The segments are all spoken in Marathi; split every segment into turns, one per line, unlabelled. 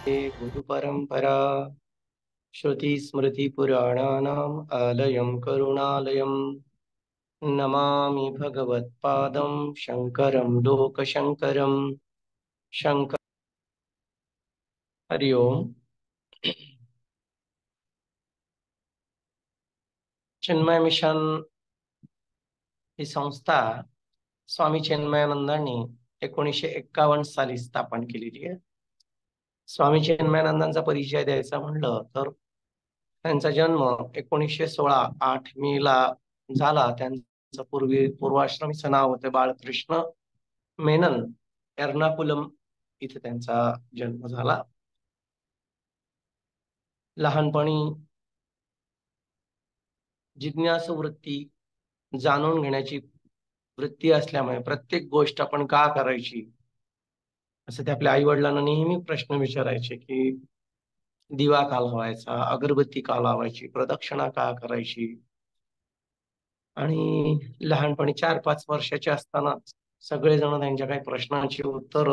गुरुपरंपरा श्रुतिस्मृतिपुराणानाम् आलयं करुणालयं नमामि भगवत्पादं शङ्करं लोकशङ्करं शङ्कर हरि ओम। चिन्मय मिशन ही संस्था स्वामी चिन्मयानंदांनी 1951 साली स्थापन केलेली आहे। स्वामी चिन्मयानंदांचा परिचय द्यायचा म्हणलं तर त्यांचा जन्म 1916 8 मे ला झाला। त्यांचं पूर्वाश्रमीचं नाव होतं बाळकृष्ण मेनन। एर्नाकुलम इथे त्यांचा जन्म झाला। लहानपणी जिज्ञासू वृत्ती, जाणून घेण्याची वृत्ती असल्यामुळे प्रत्येक गोष्ट आपण का करायची असं ते आपल्या आई वडिलांना नेहमी प्रश्न विचारायचे की दिवा का लावायचा, अगरबत्ती का लावायची, प्रदक्षिणा का करायची। आणि लहानपणी 4-5 वर्षाचे असताना सगळेजण त्यांच्या काही प्रश्नांची उत्तर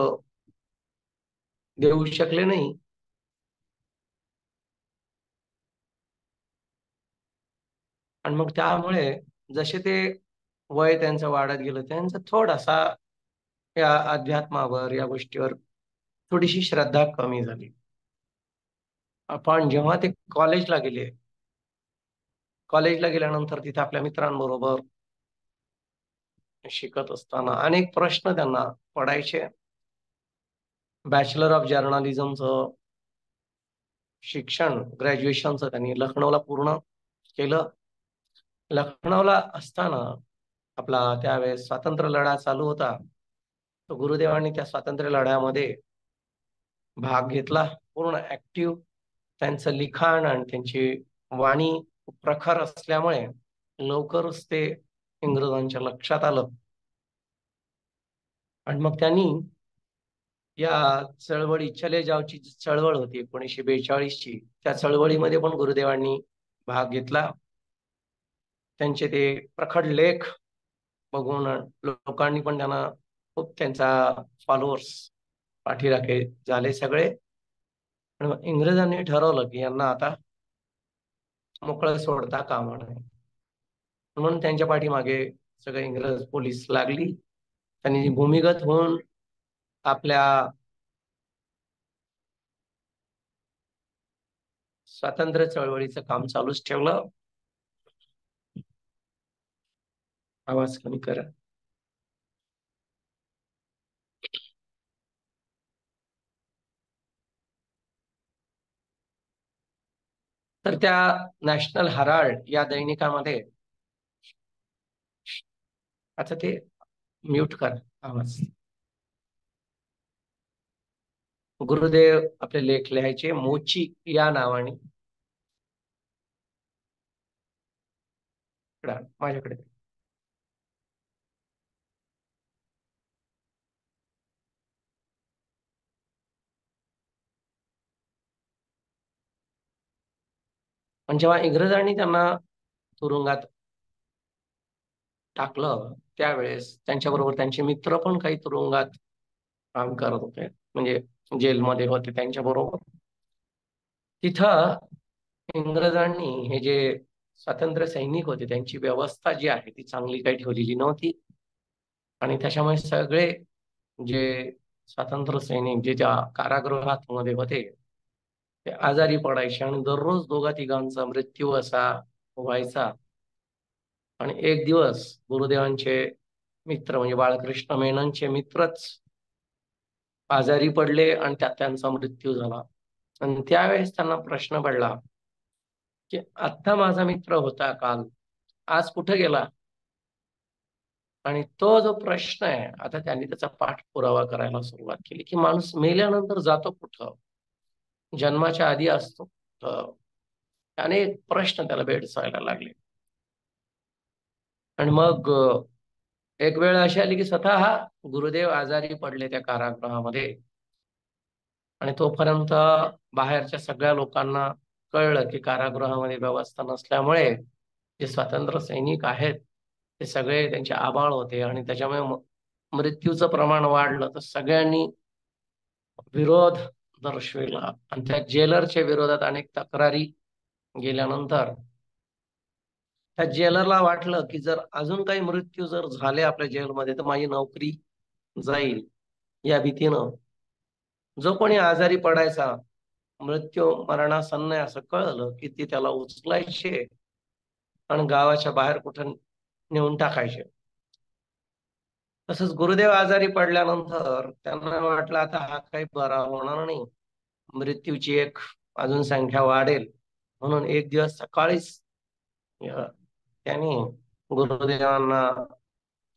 देऊ शकले नाही। आणि मग त्यामुळे जसे ते वय त्यांचं वाढत गेलं त्यांचं थोडासा या अध्यात्मावर या गोष्टीवर थोडीशी श्रद्धा कमी झाली। पण जेव्हा ते कॉलेजला गेल्यानंतर तिथे आपल्या मित्रांबरोबर शिकत असताना अनेक प्रश्न त्यांना पडायचे। बॅचलर ऑफ जर्नलिझमचं शिक्षण ग्रॅज्युएशनचं त्यांनी लखनौला पूर्ण केलं। लखनौला असताना आपला त्यावेळेस स्वातंत्र्य लढा चालू होता। तो गुरुदेवांनी त्या स्वातंत्र्य लढ्यामध्ये भाग घेतला, पूर्ण ऍक्टिव्ह। त्यांचं लिखाण आणि त्यांची वाणी प्रखर असल्यामुळे लवकरच ते इंग्रजांच्या लक्षात आलं। आणि मग त्यांनी या चळवळी चले जावची चळवळ होती 1942 ची, त्या चळवळीमध्ये पण गुरुदेवांनी भाग घेतला। त्यांचे ते प्रखर लेख बघून लोकांनी पण त्यांना खूप त्यांचा फॉलोअर्स पाठीराखे झाले सगळे। आणि इंग्रजांनी ठरवलं की यांना आता मोकळं सोडता कामा नये, म्हणून त्यांच्या पाठीमागे सगळे इंग्रज पोलीस लागली। त्यांनी भूमिगत होऊन आपल्या स्वातंत्र्य चळवळीचं काम चालूच ठेवलं। आवाज कमी करा। तर त्या नॅशनल हराल्ड या दैनिकामध्ये आता ते म्यूट कर आवाज। गुरुदेव आपले लेख लिहायचे मोची या नावाने। माझ्याकडे पण जेव्हा इंग्रजांनी त्यांना तुरुंगात टाकलं त्यावेळेस त्यांच्याबरोबर त्यांचे मित्र पण काही तुरुंगात काम करत होते, म्हणजे जेलमध्ये होते त्यांच्या बरोबर। तिथं इंग्रजांनी हे जे स्वातंत्र्य सैनिक होते त्यांची व्यवस्था जी आहे ती चांगली काही ठेवलेली नव्हती। आणि त्याच्यामुळे सगळे जे स्वातंत्र्य सैनिक जे त्या कारागृहात मध्ये होते ते आजारी पडायचे आणि दररोज 2-3 मृत्यू असा व्हायचा। आणि एक दिवस गुरुदेवांचे मित्र म्हणजे बाळकृष्ण मेननचे मित्रच आजारी पडले आणि त्यात त्यांचा मृत्यू झाला। आणि त्यावेळेस त्यांना प्रश्न पडला की आता माझा मित्र होता काल, आज कुठे गेला। आणि तो जो प्रश्न आहे आता त्यांनी त्याचा पाठपुरावा करायला सुरुवात केली की माणूस मेल्यानंतर जातो कुठं, जन्माच्या आधी असतो कुठं। अनेक प्रश्न त्याला भेडसावायला लागले। आणि मग एक वेळ अशी आली की स्वतः गुरुदेव आजारी पडले त्या कारागृहामध्ये। आणि तोपर्यंत बाहेरच्या सगळ्या लोकांना कळलं की कारागृहामध्ये व्यवस्था नसल्यामुळे जे स्वातंत्र्य सैनिक आहेत ते सगळे त्यांचे आबाळ होते आणि त्याच्यामुळे मृत्यूचं प्रमाण वाढलं। तर सगळ्यांनी विरोध दर्शविला आणि त्या जेलरच्या विरोधात अनेक तक्रारी गेल्यानंतर त्या जेलरला वाटलं की जर अजून काही मृत्यू जर झाले आपल्या जेलमध्ये तर माझी नोकरी जाईल. या भीतीनं जो कोणी आजारी पडायचा, मृत्यू मरणासन्न आहे असं कळलं की ते त्याला उचलायचे आणि गावाच्या बाहेर कुठं नेऊन टाकायचे. तसंच गुरुदेव आजारी पडल्यानंतर त्यांना वाटलं आता हा काही बरा होणार नाही, मृत्यूची एक अजून संख्या वाढेल. म्हणून एक दिवस सकाळीच त्यांनी गुरुदेवांना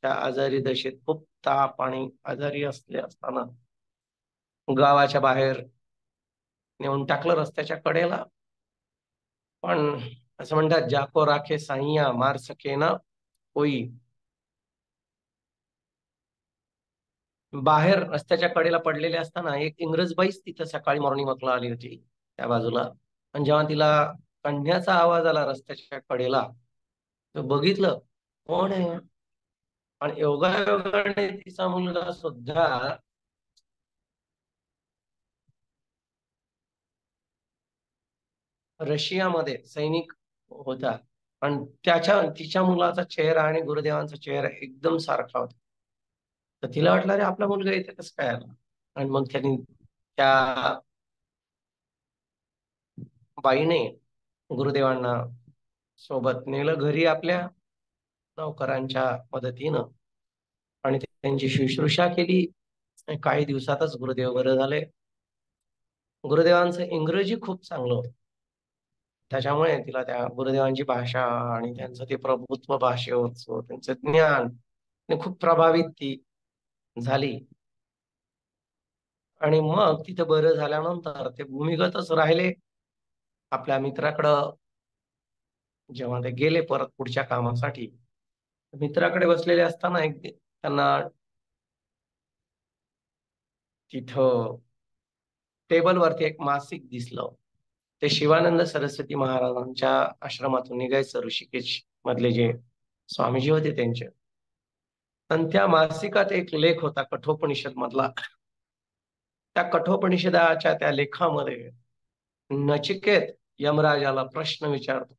त्या आजारी दशेत खूप ताप आणि आजारी असले असताना गावाच्या बाहेर नेऊन टाकलं रस्त्याच्या कडेला. पण असं म्हणतात, जाको राखे साईया मार सके ना कोई. बाहेर रस्त्याच्या कडेला पडलेले असताना एक इंग्रज बाईच तिथं सकाळी मॉर्निंग वॉकला आली होती त्या बाजूला. आणि जेव्हा तिला कण्याचा आवाज आला रस्त्याच्या कडेला, तर बघितलं कोण आहे. आणि योगायोगाने तिचा मुलगा सुद्धा रशियामध्ये सैनिक होता. आणि तिच्या मुलाचा चेहरा आणि गुरुदेवांचा चेहरा एकदम सारखा होता. तर तिला वाटलं अरे आपला मुलगा इथे कसं काय आला. आणि मग त्यांनी त्या बाईने गुरुदेवांना सोबत नेलं घरी आपल्या नौकरांच्या मदतीनं आणि त्यांची शुश्रूषा केली. काही दिवसातच गुरुदेव बरे झाले. गुरुदेवांचं इंग्रजी खूप चांगलं होतं. त्याच्यामुळे तिला त्या गुरुदेवांची भाषा आणि त्यांचं ते प्रभुत्व भाषेवरचं त्यांचं ज्ञान ने खूप प्रभावित ती झाली. आणि मग तिथे बरं झाल्यानंतर ते भूमिगतच राहिले. आपल्या मित्राकडं जेव्हा ते गेले परत पुढच्या कामासाठी, मित्राकडे बसलेले असताना एक त्यांना तिथं टेबलवरती एक मासिक दिसलं. ते शिवानंद सरस्वती महाराजांच्या आश्रमातून निघायचं, ऋषिकेश मधले जे स्वामीजी होते त्यांचे. आणि त्या मासिकात एक लेख होता कठोपनिषद मधला. त्या कठोपनिषदाच्या त्या लेखामध्ये नचिकेत यमराजाला प्रश्न विचारतो.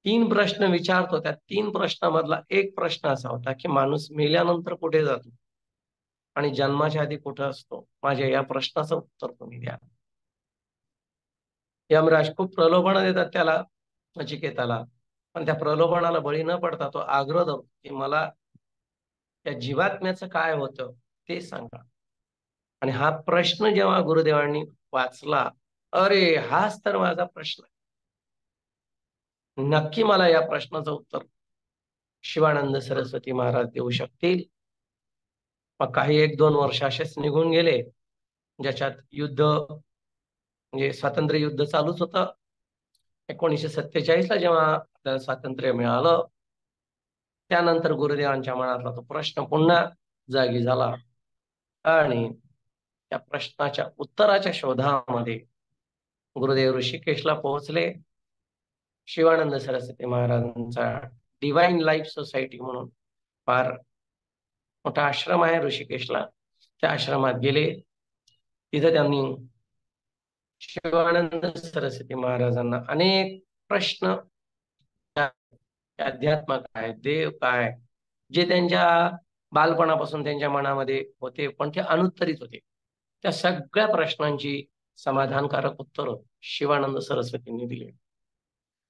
3 प्रश्न विचारतो. त्या 3 प्रश्नामधला एक प्रश्न असा होता की माणूस मेल्यानंतर कुठे जातो आणि जन्माच्या आधी कुठे असतो. माझ्या या प्रश्नाचं उत्तर तुम्ही द्या. यमराज खूप प्रलोभन देतात त्याला, नचिकेताला. पण त्या प्रलोभनाला बळी न पडता तो आग्रह धरतो की मला त्या जीवात्म्याचं काय होतं ते सांगा. आणि हा प्रश्न जेव्हा गुरुदेवांनी वाचला, अरे हाच तर माझा प्रश्न आहे. नक्की मला या प्रश्नाचं उत्तर शिवानंद सरस्वती महाराज देऊ शकतील. मग काही 1-2 वर्ष असेच निघून गेले, ज्याच्यात युद्ध म्हणजे स्वातंत्र्य युद्ध चालूच होतं. 1947ला जेव्हा आपल्याला स्वातंत्र्य मिळालं, त्यानंतर गुरुदेवांच्या मनातला तो प्रश्न पुन्हा जागी झाला आणि त्या प्रश्नाच्या उत्तराच्या शोधामध्ये गुरुदेव ऋषिकेशला पोहोचले. शिवानंद सरस्वती महाराजांचा डिवाइन लाईफ सोसायटी म्हणून फार मोठा आश्रम आहे ऋषिकेशला. त्या आश्रमात गेले. तिथे त्यांनी शिवानंद सरस्वती महाराजांना अनेक प्रश्न, अध्यात्म काय, देव काय, जे त्यांच्या बालपणापासून त्यांच्या मनामध्ये होते पण ते अनुत्तरित होते, त्या सगळ्या प्रश्नांची समाधानकारक उत्तर शिवानंद सरस्वतींनी दिले.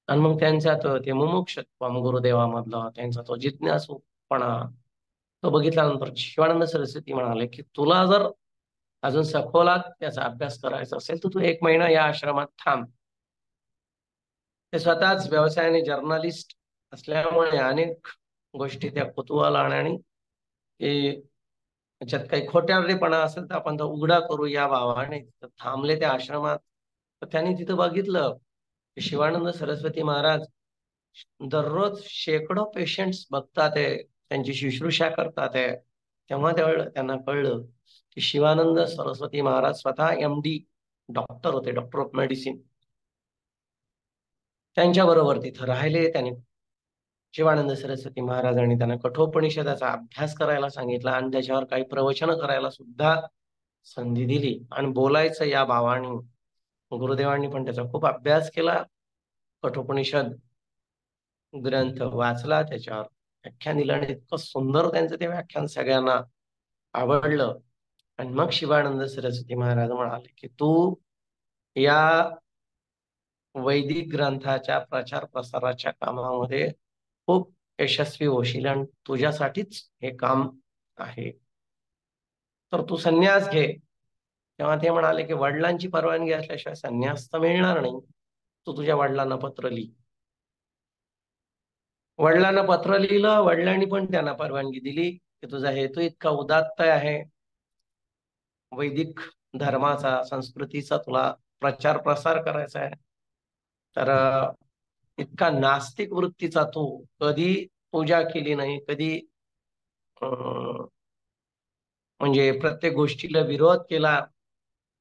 आणि मग त्यांचा तो ते मुमुक्षत्व गुरुदेवामधला त्यांचा तो जिज्ञासूपणा तो बघितल्यानंतर शिवानंद सरस्वती म्हणाले की तुला जर अजून सखोलात त्याचा अभ्यास करायचा असेल तर तू 1 महिना या आश्रमात थांब. ते स्वतःच व्यवसायाने जर्नलिस्ट असल्यामुळे अनेक गोष्टी त्या कुतूहलाने आणि त्याच्यात काही खोट्यावरेपणा असेल तर आपण तो उघडा करू या भावाने थांबले त्या आश्रमात. तर त्यांनी तिथं बघितलं की शिवानंद सरस्वती महाराज दररोज शेकडो पेशंट्स बघतात आहे, त्यांची शुश्रूषा करतात आहे. तेव्हा त्यांना कळलं की शिवानंद सरस्वती महाराज स्वतः MD डॉक्टर होते, डॉक्टर ऑफ मेडिसिन. त्यांच्याबरोबर तिथं राहिले. त्यांनी शिवानंद सरस्वती महाराजांनी त्यांना कठोपनिषदाचा अभ्यास करायला सांगितला आणि त्याच्यावर काही प्रवचन करायला सुद्धा संधी दिली आणि बोलायचं या भावाने. गुरुदेवांनी पण त्याचा खूप अभ्यास केला. कठोपनिषद ग्रंथ वाचला, त्याच्यावर व्याख्यान दिलं आणि इतकं सुंदर त्यांचं ते व्याख्यान सगळ्यांना आवडलं. आणि मग शिवानंद सरस्वती महाराज म्हणाले की तू या वैदिक ग्रंथाच्या प्रचार प्रसाराच्या कामामध्ये खूप यशस्वी होशील आणि तुझ्यासाठीच हे काम आहे, तर तू संन्यास घे. तेव्हा ते म्हणाले की वडिलांची परवानगी असल्याशिवाय संन्यास तर मिळणार नाही. तू तुझ्या वडिलांना पत्र लिही. वडिलांना पत्र लिहिलं. वडिलांनी पण त्यांना परवानगी दिली की तुझा हेतू इतका उदात्त आहे, वैदिक धर्माचा, संस्कृतीचा तुला प्रचार प्रसार करायचा आहे, तर इतका नास्तिक वृत्तीचा तू कधी पूजा केली नाही, कधी म्हणजे प्रत्येक गोष्टीला विरोध केला,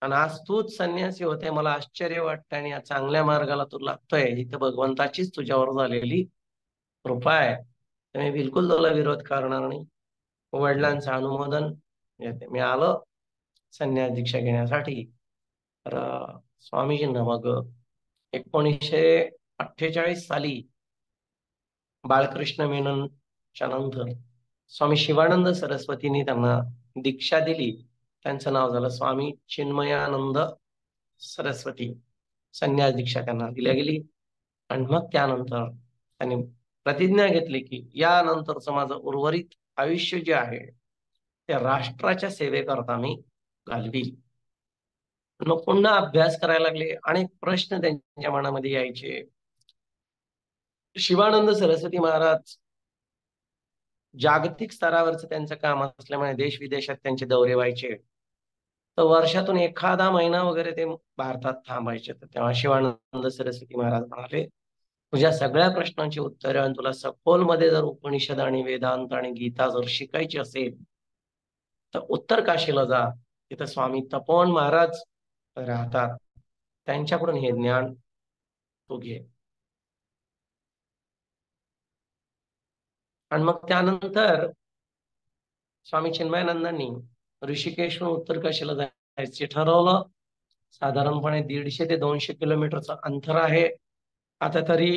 आणि आज तूच संन्यासी होते, मला आश्चर्य वाटतं आणि या चांगल्या मार्गाला तू लागतोय, ही तर भगवंताचीच तुझ्यावर झालेली कृपा आहे, तर मी बिलकुल तुला विरोध करणार नाही. वडिलांचं अनुमोदन घेते. मी आलो संन्यास दीक्षा घेण्यासाठी. तर स्वामीजींना मग 1948 साली बाळकृष्ण मेननच्या नंतर स्वामी शिवानंद सरस्वतींनी त्यांना दीक्षा दिली. त्यांचं नाव झालं स्वामी चिन्मयानंद सरस्वती. संन्यास दीक्षा त्यांना दिल्या गेली. आणि मग त्यानंतर त्यांनी प्रतिज्ञा घेतली की यानंतरचं माझं उर्वरित आयुष्य जे आहे ते राष्ट्राच्या सेवेकरता मी घालवी. मग पुन्हा अभ्यास करायला लागले. अनेक प्रश्न त्यांच्या मनामध्ये यायचे. शिवानंद सरस्वती महाराज जागतिक स्तरावरचं त्यांचं काम असल्यामुळे देश विदेशात त्यांचे दौरे व्हायचे, तर वर्षातून एखादा महिना वगैरे ते भारतात थांबायचे. तर तेव्हा शिवानंद सरस्वती महाराज म्हणाले तुझ्या सगळ्या प्रश्नांची उत्तरं आणि तुला सखोलमध्ये जर उपनिषद आणि वेदांत आणि गीता जर शिकायची असेल तर उत्तर काशीला जा. तिथं स्वामी तपोवन महाराज राहतात, त्यांच्याकडून हे ज्ञान तू घे. आणि मग त्यानंतर स्वामी चिन्मयानंदांनी ऋषिकेशहून उत्तर काशीला जायचे ठरवलं. साधारणपणे 150 ते 200 किलोमीटरचं अंतर आहे. आता तरी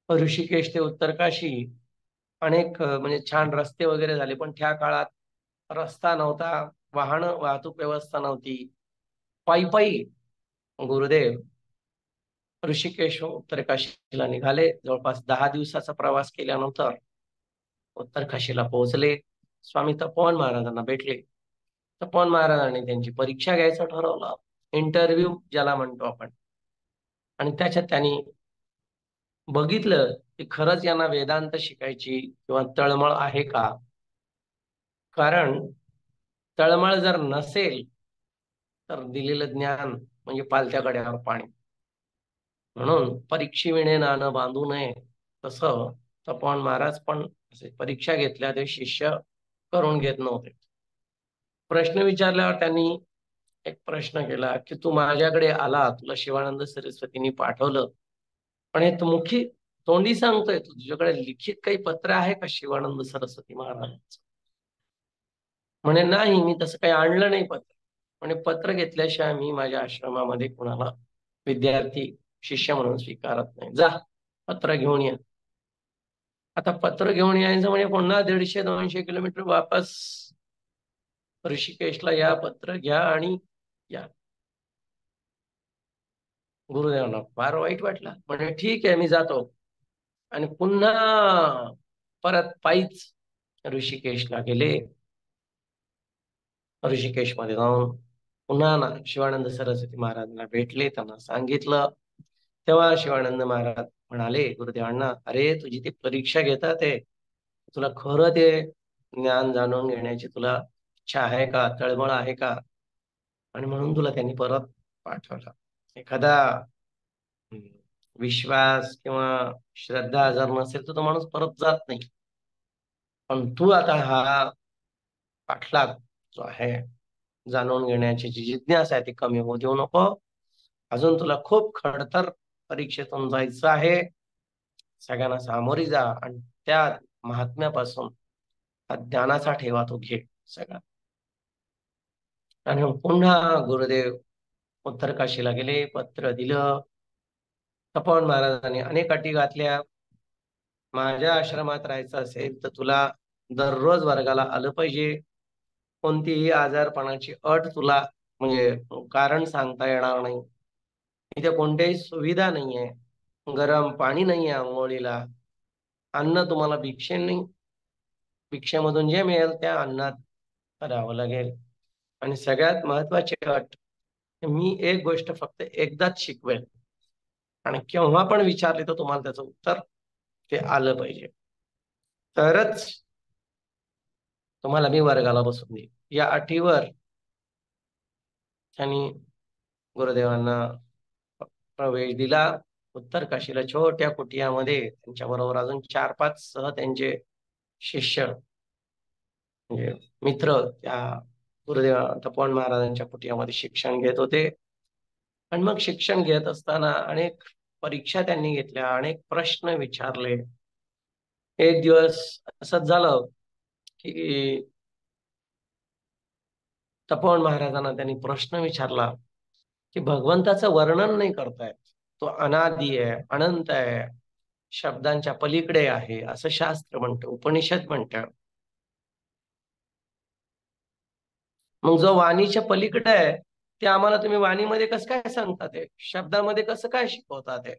ऋषिकेश ते उत्तर काशी अनेक म्हणजे छान रस्ते वगैरे झाले, पण त्या काळात रस्ता नव्हता, वाहतूक व्यवस्था नव्हती. पायी पायी गुरुदेव ऋषिकेश उत्तर काशीला निघाले. जवळपास 10 दिवसाचा प्रवास केल्यानंतर उत्तर काशीला पोहोचले. स्वामी तपोवन महाराजांना भेटले. तपोवन महाराजांनी त्यांची परीक्षा घ्यायचं ठरवलं, इंटरव्ह्यू ज्याला म्हणतो आपण. आणि त्याच्यात त्यांनी बघितलं की खरंच यांना वेदांत शिकायची किंवा तळमळ आहे का. कारण तळमळ जर नसेल तर दिलेलं ज्ञान म्हणजे पालत्या कड्यावर पाणी. म्हणून परीक्षेविणे नाणं बांधू नये, तसं तपोवन महाराज पण असे परीक्षा घेतल्या ते शिष्य करून घेत नव्हते. प्रश्न विचारल्यावर त्यांनी एक प्रश्न केला की तू माझ्याकडे आला, तुला शिवानंद सरस्वतींनी पाठवलं, पण हे तू मुखी तोंडी सांगतोय, तुझ्याकडे लिखित काही पत्र आहे का शिवानंद सरस्वती महाराजांचं? म्हणे नाही, मी तसं काही आणलं नाही पत्र. म्हणे पत्र घेतल्याशिवाय मी माझ्या आश्रमामध्ये कुणाला विद्यार्थी शिष्य म्हणून स्वीकारत नाही. जा पत्र घेऊन ये. आता पत्र घेऊन यायचं म्हणजे पुन्हा 150-200 किलोमीटर वापस ऋषिकेशला या, पत्र घ्या आणि या. गुरुदेवांना फार वाईट वाटलं. म्हणजे ठीक आहे, मी जातो. आणि पुन्हा परत पायीच ऋषिकेशला गेले. ऋषिकेशमध्ये जाऊन पुन्हा शिवानंद सरस्वती महाराजांना भेटले. त्यांना सांगितलं. तेव्हा शिवानंद महाराज म्हणाले गुरुदेवांना, अरे तुझी ती परीक्षा घेतात आहे, तुला खरं ते ज्ञान जाणून घेण्याची तुला इच्छा आहे का, तळमळ आहे का? आणि म्हणून तुला त्यांनी परत पाठवलं. एखादा विश्वास किंवा श्रद्धा जर नसेल तर तो माणूस परत जात नाही. पण तू आता हा पाठलाग जो आहे जाणून घेण्याची जी जिज्ञासा आहे ती कमी होऊ देऊ नको. अजून तुला खूप खडतर परीक्षेतून जायचं आहे. सगळ्यांना सामोरी जा आणि त्या महात्म्यापासून हा ज्ञानाचा ठेवा तो घे सगळा. आणि पुन्हा गुरुदेव उत्तर काशीला गेले, पत्र दिलं. तपोवन महाराजांनी अनेक अटी घातल्या. माझ्या आश्रमात राहायचं असेल तर तुला दररोज वर्गाला आलं पाहिजे. कोणतीही आजारपणाची अट तुला म्हणजे कारण सांगता येणार नाही. इथे कोणत्याही सुविधा नाहीये, गरम पाणी नाहीये आंघोळीला, अन्न तुम्हाला भिक्षेमधून जे मिळेल त्या अन्नात करावं लागेल. आणि सगळ्यात महत्वाची अट, मी एक गोष्ट फक्त एकदाच शिकवेल आणि केव्हा पण विचारले तर तुम्हाला त्याचं उत्तर ते आलं पाहिजे, तरच तुम्हाला मी वर्गाला बसून देईन. या अटीवर त्यांनी गुरुदेवांना प्रवेश दिला. उत्तर काशीला छोट्या कुटियामध्ये त्यांच्या बरोबर अजून 4-5 सह त्यांचे शिष्य म्हणजे मित्र त्या गुरुदेव तपोवन महाराजांच्या कुटियामध्ये शिक्षण घेत होते. आणि मग शिक्षण घेत असताना अनेक परीक्षा त्यांनी घेतल्या, अनेक प्रश्न विचारले. एक दिवस असंच झालं की तपोवन महाराजांना त्यांनी प्रश्न विचारला की भगवंताचं वर्णन नाही करतायत, तो अनादी आहे, अनंत आहे, शब्दांच्या पलीकडे आहे असं शास्त्र म्हणतं, उपनिषद म्हणतं. मग जो वाणीच्या पलीकडे आहे ते आम्हाला तुम्ही वाणीमध्ये कसं काय सांगता, ते शब्दामध्ये कसं काय शिकवता? ते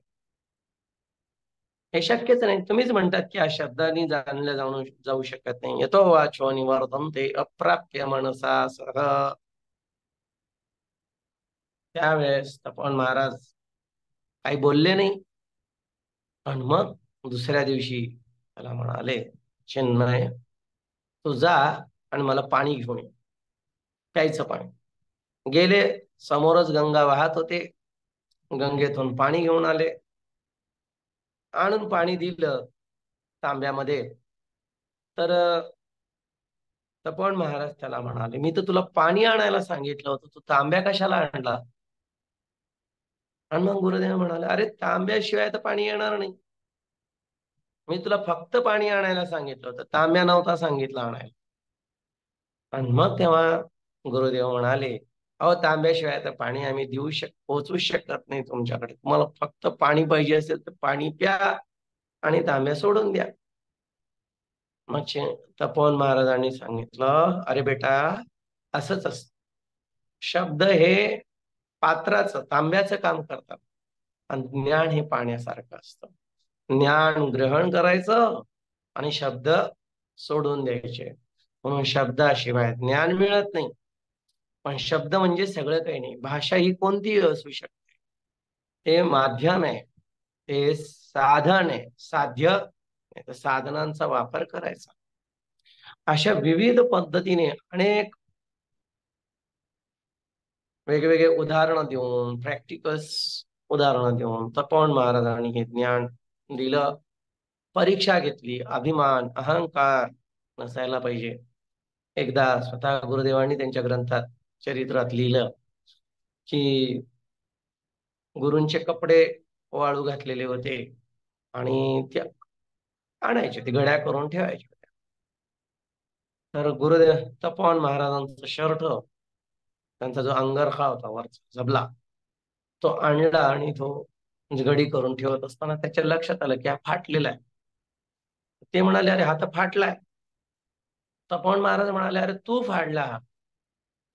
हे शक्यच नाही. तुम्हीच म्हणतात की या शब्दांनी जाणलं जाऊ शकत नाही. यतो वाचो निवर्तन्ते अप्राप्य मनसा सह. त्यावेळेस तपोवन महाराज काही बोलले नाही. आणि मग दुसऱ्या दिवशी त्याला म्हणाले, चिन्मय तू जा आणि मला पाणी घेऊन ये, प्यायचं पाणी. गेले, समोरच गंगा वाहत होते, गंगेतून पाणी घेऊन आले. आणून पाणी दिलं तांब्यामध्ये. तर तपोवन महाराज त्याला म्हणाले, मी तर तुला पाणी आणायला सांगितलं होतं, तू तांब्या कशाला आणला? आणि मग गुरुदेव म्हणाले, अरे तांब्याशिवाय तर पाणी येणार नाही. मी तुला फक्त पाणी आणायला सांगितलं होतं, तांब्या नव्हता सांगितलं आणायला. आणि मग तेव्हा गुरुदेव म्हणाले, अहो तांब्याशिवाय तर पाणी आम्ही पोहोचू शकत नाही तुमच्याकडे. तुम्हाला फक्त पाणी पाहिजे असेल तर पाणी प्या आणि तांब्या सोडून द्या. मग तपोवन महाराजांनी सांगितलं, अरे बेटा असंच असतं. शब्द हे पात्राचं, तांब्याचं काम करतात आणि ज्ञान हे पाण्यासारखं असतं. ज्ञान ग्रहण करायचं आणि शब्द सोडून द्यायचे. म्हणून शब्दाशिवाय ज्ञान मिळत नाही. पण शब्द म्हणजे सगळं काही नाही. भाषा ही कोणतीही असू शकते. ते माध्यम आहे, ते साधन आहे, साधनांचा वापर करायचा. अशा विविध पद्धतीने अनेक वेगवेगळे उदाहरणं देऊन, प्रॅक्टिकल्स उदाहरणं देऊन तपोवन महाराजांनी हे ज्ञान दिलं. परीक्षा घेतली. अभिमान, अहंकार नसायला पाहिजे. एकदा स्वतः गुरुदेवांनी त्यांच्या ग्रंथात, चरित्रात लिहिलं की गुरूंचे कपडे वाळू घातलेले होते आणि ते आणायचे, ते घड्या करून ठेवायचे. तर गुरुदेव तपोवन महाराजांचा शर्ट, त्यांचा जो अंगरखा होता वरचा झबला, तो आणला आणि तो म्हणजे घडी करून ठेवत असताना त्याच्या लक्षात आलं की हा फाटलेला आहे. ते म्हणाले, अरे हा तर फाटलाय. तपोवन महाराज म्हणाले, अरे तू फाडला हा.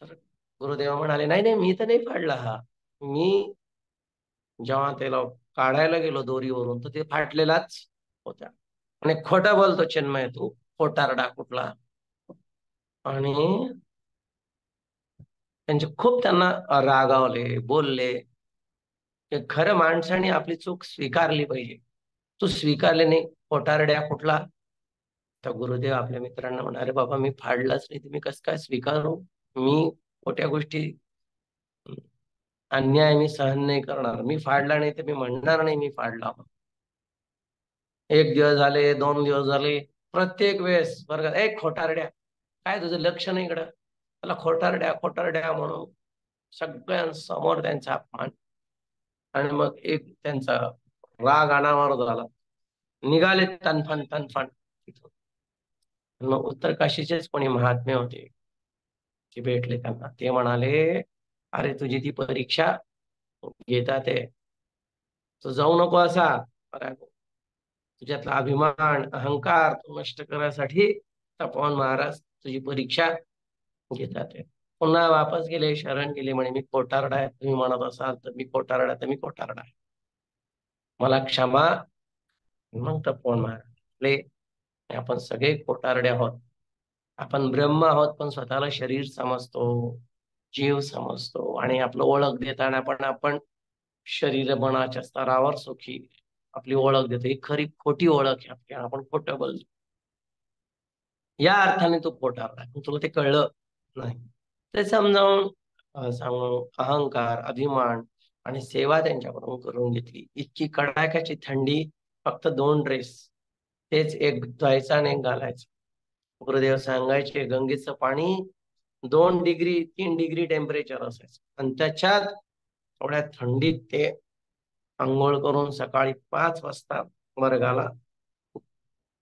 तर गुरुदेव म्हणाले, नाही नाही, मी तर नाही फाडला हा. मी जेव्हा त्याला काढायला गेलो दोरीवरून तर ते फाटलेलाच होता. आणि खोटा बोलतो चिन्मय तू, खोटारडा कुठला. आणि खूप त्यांना रागावले, बोलले की खरं माणसाने आपली चूक स्वीकारली पाहिजे. तू स्वीकारले नाही, खोटारड्या कुठला. तर गुरुदेव आपल्या मित्रांना म्हणाले, बाबा मी फाडलाच नाही, तुम्ही कसं काय स्वीकारू? मी खोट्या गोष्टी, अन्याय मी सहन नाही करणार. मी फाडला नाही तर मी म्हणणार नाही मी फाडला. एक दिवस झाले, 2 दिवस झाले, प्रत्येक वेळेस वर्गात, एक खोटारड्या, काय तुझं लक्ष नाही इकडं, त्याला खोटारड्या खोटारड्या म्हणून सगळ्यांसमोर त्यांचा अपमान. आणि मग एक त्यांचा राग अनावर झाला. निघाले तनफन तनफन तिथून. मग उत्तर काशीचेच कोणी महात्मे होते, ते भेटले त्यांना. ते म्हणाले, अरे तुझी ती परीक्षा घेतात आहे, तू जाऊ नको असा. अरे, तुझ्यातला अभिमान अहंकार तू नष्ट करण्यासाठी तपोवन महाराज तुझी परीक्षा घेतात आहे. पुन्हा वापस गेले, शरण गेले, म्हणे मी खोटारडा आहे, तुम्ही म्हणत असाल तर मी खोटारडा, तर मी खोटारडा आहे, मला क्षमा. मग तपोवन महाराज, आपण सगळे खोटारडे आहोत, आपण ब्रह्म आहोत, पण स्वतःला शरीर समजतो, जीव समजतो, आणि आपलं ओळख देताना पण आपण शरीरमनाच्या स्तरावर सुखी आपली ओळख देतो. ही खरी खोटी ओळख आहे आपली, आपण खोटं बोलतो, या अर्थाने तू खोटा आहे, पण तुला ते कळलं नाही. ते समजावून सांगून अहंकार अभिमान आणि सेवा त्यांच्याकडून करून घेतली. इतकी कडाक्याची थंडी, फक्त 2 ड्रेस, तेच एक धुवायचा आणि एक घालायचा. गुरुदेव सांगायचे गंगेचं पाणी 2 डिग्री 3 डिग्री टेम्परेचर असायचं, आणि त्याच्यात थोड्या थंडीत ते आंघोळ करून सकाळी 5 वाजता वर्गाला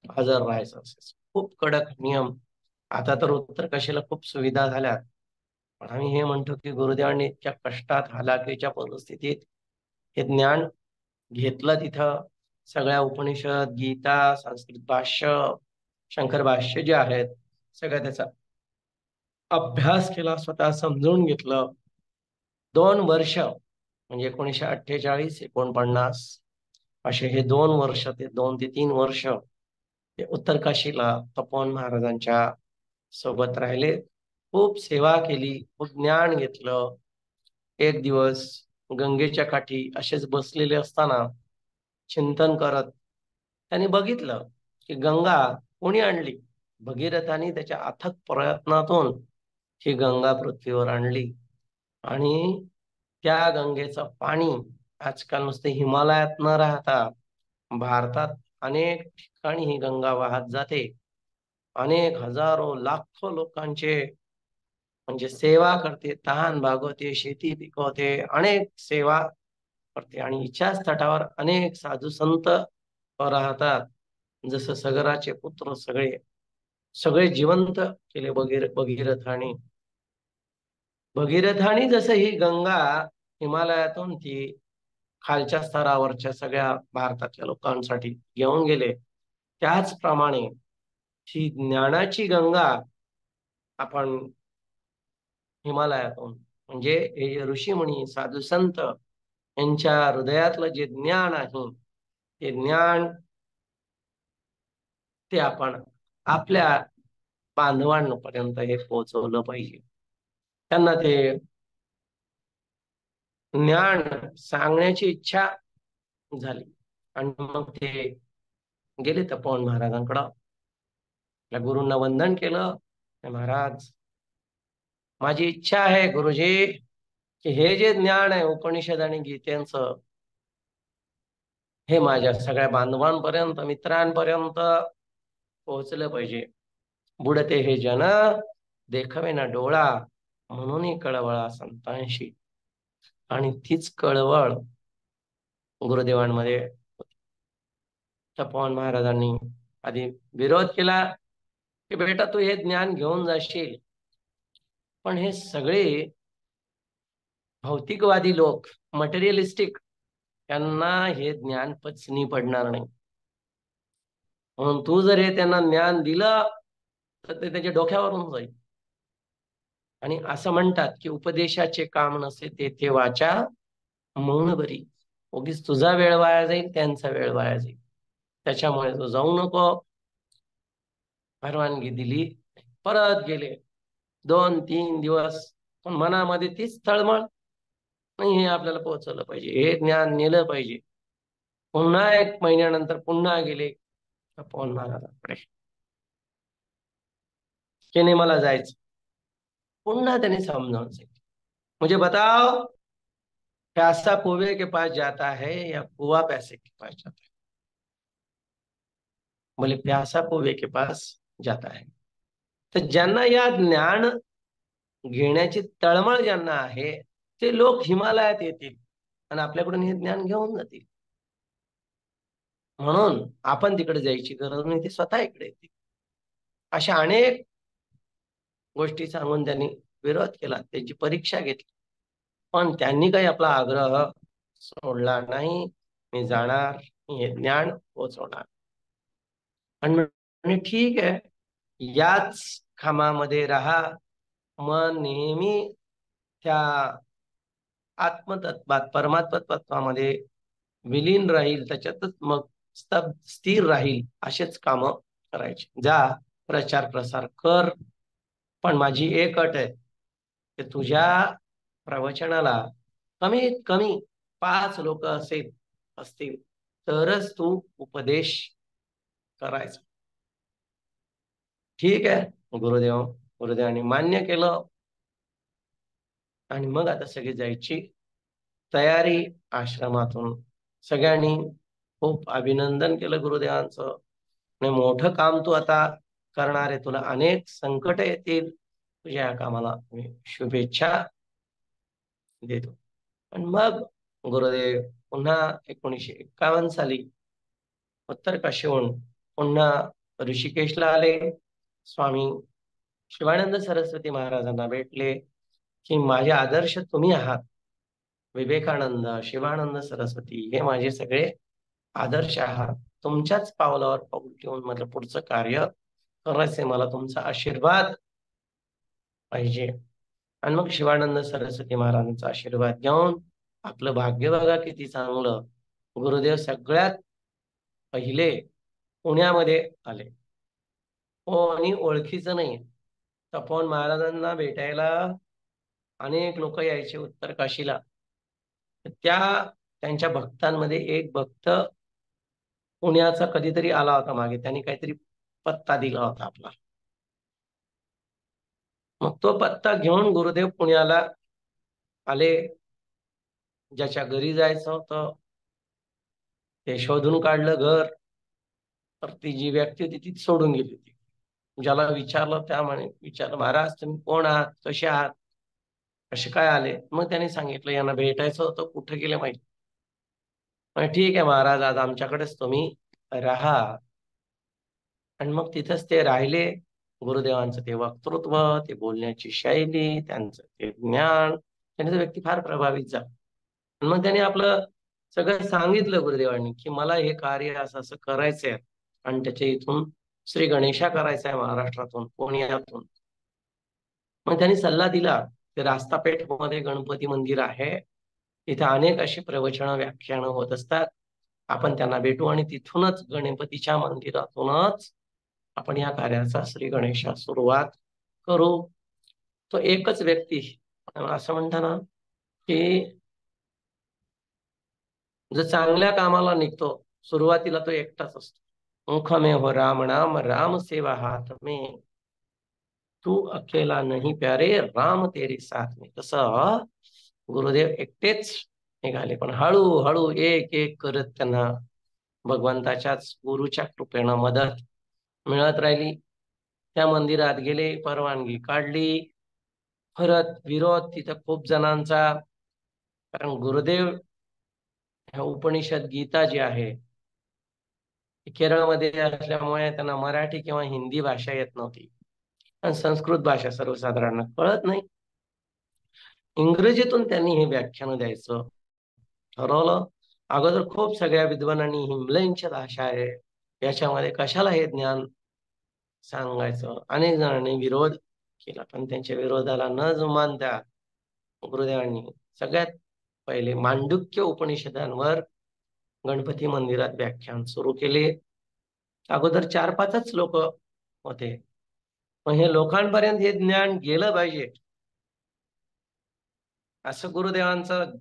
हजर राहायचं असायचं. खूप कडक नियम. आता तर उत्तर काशीला खूप सुविधा झाल्यात, पण आम्ही हे म्हणतो की गुरुदेवांनी इतक्या कष्टात हलाखीच्या परिस्थितीत हे ज्ञान घेतलं. तिथं सगळ्या उपनिषद, गीता, संस्कृत भाष्य, शंकर भाष्य जे आहेत, सगळ्या त्याचा अभ्यास केला, स्वतः समजून घेतलं. 2 वर्ष म्हणजे 1948 49 असे हे 2 वर्ष, ते 2 ते 3 वर्ष ते उत्तर काशीला तपोवन महाराजांच्या सोबत राहिले. खूप सेवा केली, खूप ज्ञान घेतलं. एक दिवस गंगेच्या काठी असेच बसलेले असताना चिंतन करत त्यांनी बघितलं की गंगा कोणी आणली. भगीरथाने त्याच्या अथक प्रयत्नातून ही गंगा पृथ्वीवर आणली, आणि त्या गंगेचं पाणी आजकाल नुसते हिमालयात न राहता भारतात अनेक ठिकाणी ही गंगा वाहत जाते. अनेक हजारो लाखो लोकांचे म्हणजे सेवा करते, तहान भागवते, शेती पिकवते, अनेक सेवा करते, आणि हिच्याच तटावर अनेक साधू संत राहतात. जसं सगराचे पुत्र सगळे सगळे जिवंत केले भगीरथाने. भगीरथाने जसं ही गंगा हिमालयातून ती खालच्या स्तरावरच्या सगळ्या भारताच्या लोकांसाठी घेऊन गेले, त्याचप्रमाणे ही ज्ञानाची गंगा आपण हिमालयातून, म्हणजे हे ऋषीमुनी साधू संत यांच्या हृदयातलं जे ज्ञान आहे, ते ज्ञान ते आपण आपल्या बांधवांपर्यंत हे पोहोचवलं पाहिजे. त्यांना ते ज्ञान सांगण्याची इच्छा झाली, आणि मग ते गेले तपोवन महाराजांकडं. त्या गुरूंना वंदन केलं. महाराज, माझी इच्छा आहे गुरुजी, की हे जे ज्ञान आहे उपनिषद आणि गीतेचं, हे माझ्या सगळ्या बांधवांपर्यंत मित्रांपर्यंत पोहोचलं पाहिजे. बुडते हे जन देखावे ना डोळा, म्हणून कळवळा संतांशी. आणि तीच कळवळ गुरुदेवांमध्ये होती. तपोवन महाराजांनी आधी विरोध केला की बेटा तू हे ज्ञान घेऊन जाशील, पण हे सगळे भौतिकवादी लोक, मटेरियलिस्टिक, त्यांना हे ज्ञान पचनी पडणार नाही. म्हणून तू जर हे त्यांना ज्ञान दिलं तर ते त्याच्या डोक्यावरून जाईल. आणि असं म्हणतात की उपदेशाचे काम नसे तेथे वाचा मौन बरी. उगीच तुझा वेळ वाया जाईल, त्यांचा वेळ वाया जाईल. त्याच्यामुळे तो जाऊ नको. परवानगी दिली, परत गेले. 2-3 दिवस, पण मनामध्ये तीच तळमळ, नाही हे आपल्याला पोहोचवलं पाहिजे, हे ज्ञान नेलं पाहिजे. पुन्हा 1 महिन्यानंतर पुन्हा गेले तपोवन महाराजांकडे, की नाही मला जायचं. पुन्हा त्यांनी समजावून सांगितलं, मुझे बताओ, प्यासा कुएं के पास जाता है या कुआ प्यासे के पास जाता है? बोले प्यासा कुएं के पास जाता है. तर ज्यांना या ज्ञान घेण्याची तळमळ ज्यांना आहे, ते लोक हिमालयात येतील आणि आपल्याकडून हे ज्ञान घेऊन जातील. म्हणून आपण तिकडे जायची गरज नाही, ते स्वतः इकडे येतील. अशा अनेक गोष्टी सांगून त्यांनी विरोध केला, त्याची परीक्षा घेतली, पण त्यांनी काही आपला आग्रह सोडला नाही. मी जाणार, मी हे ज्ञान पोचवणार. आणि म्हणे ठीक आहे, याच खामामध्ये राहा, मन नेहमी त्या आत्मतत्वात परमात्म तत्वामध्ये विलीन राहील, त्याच्यातच मग स्थिर राहील, असेच काम करायचे. जा, प्रचार प्रसार कर, पण माझी एक अट आहे की तुझ्या प्रवचनाला कमीत कमी 5 लोक असतील तरच तू उपदेश करायचा. ठीक आहे, गुरुदेवांनी मान्य केलं. आणि मग आता सगळी जायची तयारी. आश्रमातून सगळ्यांनी खूप अभिनंदन केलं गुरुदेवांचं. आणि मोठं काम तू आता करणार आहे, तुला अनेक संकट येतील, तुझ्या या कामाला मी शुभेच्छा देतो. आणि मग गुरुदेव पुन्हा 1951 साली उत्तर काशीहून पुन्हा ऋषिकेशला आले. स्वामी शिवानंद सरस्वती महाराजांना भेटले की माझे आदर्श तुम्ही आहात. विवेकानंद, शिवानंद सरस्वती हे माझे सगळे आदर्श आहात. तुमच्याच पावलावर पाऊल ठेवून मला पुढचं कार्य करायचंय, मला तुमचा आशीर्वाद पाहिजे. आणि मग शिवानंद सरस्वती महाराजांचा आशीर्वाद घेऊन आपलं भाग्य बघा किती चांगलं, गुरुदेव सगळ्यात पहिले पुण्यामध्ये आले. कोणी ओळखीचं नाही. तपोवन महाराजांना भेटायला अनेक लोक यायचे उत्तर काशीला. त्यांच्या भक्तांमध्ये एक भक्त पुण्याचा कधीतरी आला होता मागे, त्यांनी काहीतरी पत्ता दिला होता आपला. मग तो पत्ता घेऊन गुरुदेव पुण्याला आले. ज्याच्या घरी जायचं होतं ते शोधून काढलं घर, तर ती जी व्यक्ती होती ती सोडून गेली होती. ज्याला विचारलं त्यामुळे विचारलं, महाराज तुम्ही कोण आहात, कसे आहात, कसे काय आले? मग त्यांनी सांगितलं यांना भेटायचं होतं, कुठे गेले माहिती. ठीक आहे महाराज, आज आमच्याकडेच तुम्ही राहा. आणि मग तिथंच ते राहिले. गुरुदेवांचं ते वक्तृत्व, ते बोलण्याची शैली, त्यांचं ते ज्ञान, त्यांनी व्यक्ती फार प्रभावित झाला. मग त्यांनी आपलं सगळं सांगितलं गुरुदेवांनी की मला हे कार्य असं असं करायचंय, आणि त्याच्या इथून श्री गणेशा करायचा आहे, महाराष्ट्रातून पुण्यातून. मग त्यांनी सल्ला दिला की रास्तापेठ मध्ये गणपती मंदिर आहे, तिथे अनेक अशी प्रवचन व्याख्यानं होत असतात, आपण त्यांना भेटू आणि तिथूनच गणपतीच्या मंदिरातूनच आपण या कार्याचा श्री गणेशा सुरुवात करू. तो एकच व्यक्ती असं म्हणताना की जो चांगल्या कामाला निघतो सुरुवातीला तो एकटाच असतो. मुख में हो राम नाम, राम सेवा हाथ में, तू अकेला नहीं प्यारे, राम तेरे साथ में. तसं गुरुदेव एकटेच निघाले, पण हळूहळू एक एक करत त्यांना भगवंताच्याच गुरुच्या कृपेनं मदत मिळत राहिली. त्या मंदिरात गेले, परवानगी काढली. परत विरोध तिथं खूप जणांचा, कारण गुरुदेव ह्या उपनिषद गीता जी आहे केरळमध्ये असल्यामुळे त्यांना मराठी किंवा हिंदी भाषा येत नव्हती, आणि संस्कृत भाषा सर्वसाधारण कळत नाही. इंग्रजीतून त्यांनी हे व्याख्यान द्यायचं ठरवलं. अगोदर खूप सगळ्या विद्वानांनी हिमलयनची भाषा आहे, याच्यामध्ये कशाला हे ज्ञान सांगायचं, अनेक जणांनी विरोध केला. पण त्यांच्या विरोधाला न जुमानता गुरुदेवांनी सगळ्यात पहिले मांडुक्य उपनिषदांवर गणपती मंदिरात व्याख्यान सुरू केले. अगोदर 4-5च लोक होते, पण हे लोकांपर्यंत हे ज्ञान गेलं पाहिजे असं गुरुदेवांचं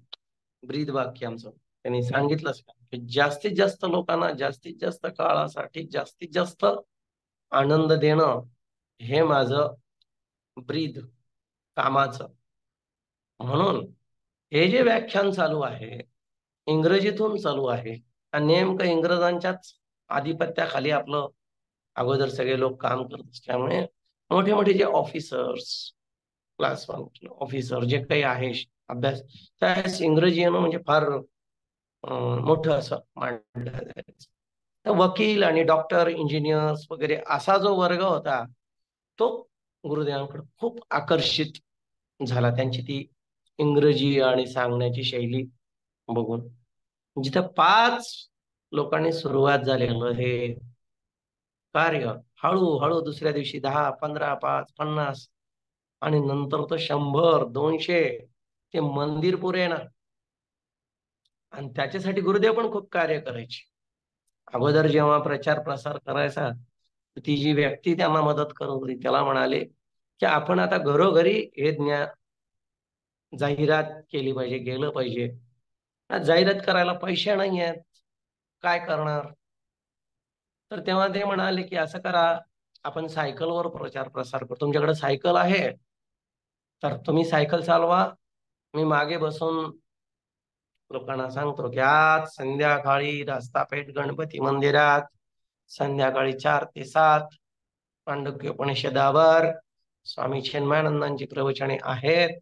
ब्रीद वाक्य आमचं. त्यांनी सांगितलंच की जास्तीत जास्त लोकांना जास्तीत जास्त काळासाठी जास्तीत जास्त आनंद देणं हे माझं ब्रीद कामाचं. म्हणून हे जे व्याख्यान चालू आहे इंग्रजीतून चालू आहे, आणि नेमकं इंग्रजांच्याच आधिपत्याखाली आपलं अगोदर सगळे लोक काम करत असल्यामुळे मोठे मोठे जे ऑफिसर्स, क्लास 1 ऑफिसर जे काही आहे अभ्यास, त्यास इंग्रजी येणं म्हणजे फार मोठं असं मांडलं जायचं. वकील आणि डॉक्टर, इंजिनियर्स वगैरे असा जो वर्ग होता तो गुरुदेवांकडे खूप आकर्षित झाला त्यांची ती इंग्रजी आणि सांगण्याची शैली बघून. जिथं 5 लोकांनी सुरुवात झालेलं हे कार्य हळूहळू दुसऱ्या दिवशी 10, 15, 5, 50 आणि नंतर तो 100, 200 ते मंदिर पुरे ना. आणि त्याच्यासाठी गुरुदेव पण खूप कार्य करायचे. अगोदर जेव्हा प्रचार प्रसार करायचा, ती जी व्यक्ती त्यांना मदत करत होती त्याला म्हणाले, की आपण आता घरोघरी हे जाहिरात केली पाहिजे, गेलं पाहिजे. जाहिरात करायला पैसे नाही आहेत, काय करणार? तर तेव्हा ते म्हणाले, की असं करा, आपण सायकलवर प्रचार प्रसार करतो. तुमच्याकडे सायकल आहे, तर तुम्ही सायकल चालवा. मी मागे बसून लोकांना सांगतो, की आज संध्याकाळी रास्तापेठ गणपती मंदिरात संध्याकाळी 4 ते 7 मांडुक्य उपनिषदावर स्वामी चिन्मयानंदांची प्रवचने आहेत.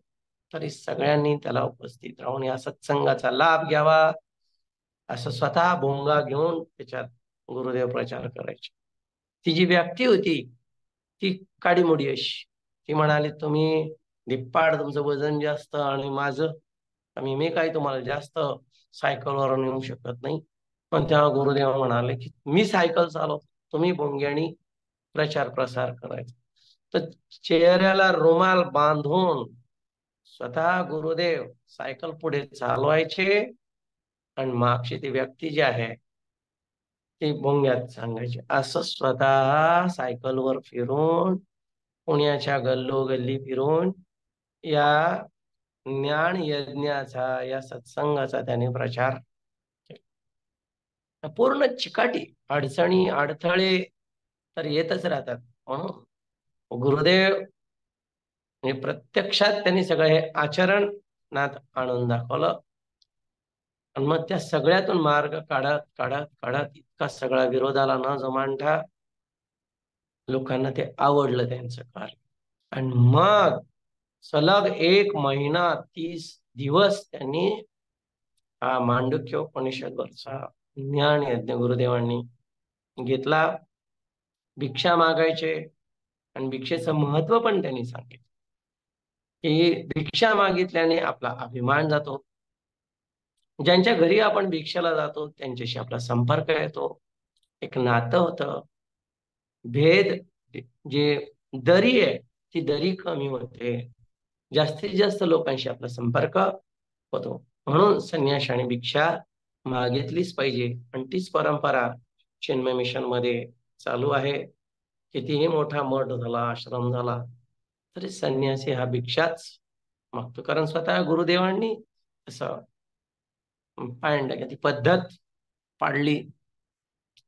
तरी सगळ्यांनी त्याला उपस्थित राहून या सत्संगाचा लाभ घ्यावा, असं स्वतः भोंगा घेऊन त्याच्यात गुरुदेव प्रचार करायचे. ती जी व्यक्ती होती ती काडीमोडी अशी. ती म्हणाली, तुम्ही धिप्पाड, तुमचं वजन जास्त आणि माझं मी काही तुम्हाला जास्त सायकलवर नेऊ शकत नाही. पण तेव्हा गुरुदेव म्हणाले, की मी सायकल चालवतो, तुम्ही भोंग्यानी प्रचार प्रसार करायचा. तर चेहऱ्याला रुमाल बांधून स्वतः गुरुदेव सायकल पुढे चालवायचे आणि मागची ती व्यक्ती जी आहे ती भोंग्यात सांगायची. असं स्वतः सायकलवर फिरून पुण्याच्या गल्लोगल्ली फिरून या ज्ञान यज्ञाचा, या सत्संगाचा त्याने प्रचार केला. पूर्ण चिकाटी, अडचणी, अडथळे तर येतच राहतात. म्हणून गुरुदेव म्हणजे प्रत्यक्षात त्यांनी सगळं हे आचरणात आणून दाखवलं. आणि मग त्या सगळ्यातून मार्ग काढत काढत काढत इतका सगळा विरोधाला न जुमानता लोकांना ते आवडलं त्यांचं कार्य. आणि मग सलग 1 महिना 30 दिवस त्यांनी हा मांडुक्य उपनिषदवरचा ज्ञान यज्ञ गुरुदेवांनी घेतला. भिक्षा मागायचे आणि भिक्षेचं महत्व पण त्यांनी सांगितलं, की भिक्षा मागितल्याने आपला अभिमान जातो. ज्यांच्या घरी आपण भिक्षेला जातो त्यांच्याशी आपला संपर्क येतो, एक नातं होतं. भेद जे दरी आहे ती दरी कमी होते. जास्तीत जास्त लोकांशी आपला संपर्क होतो. म्हणून संन्यास आणि भिक्षा मागितलीच पाहिजे. आणि तीच परंपरा चिन्मय मिशन मध्ये चालू आहे. कितीही मोठा मठ झाला, आश्रम झाला, तरी संन्यासी हा भिक्षाच मागतो. कारण स्वतः गुरुदेवांनी असं पाहिलं ती पद्धत पाडली.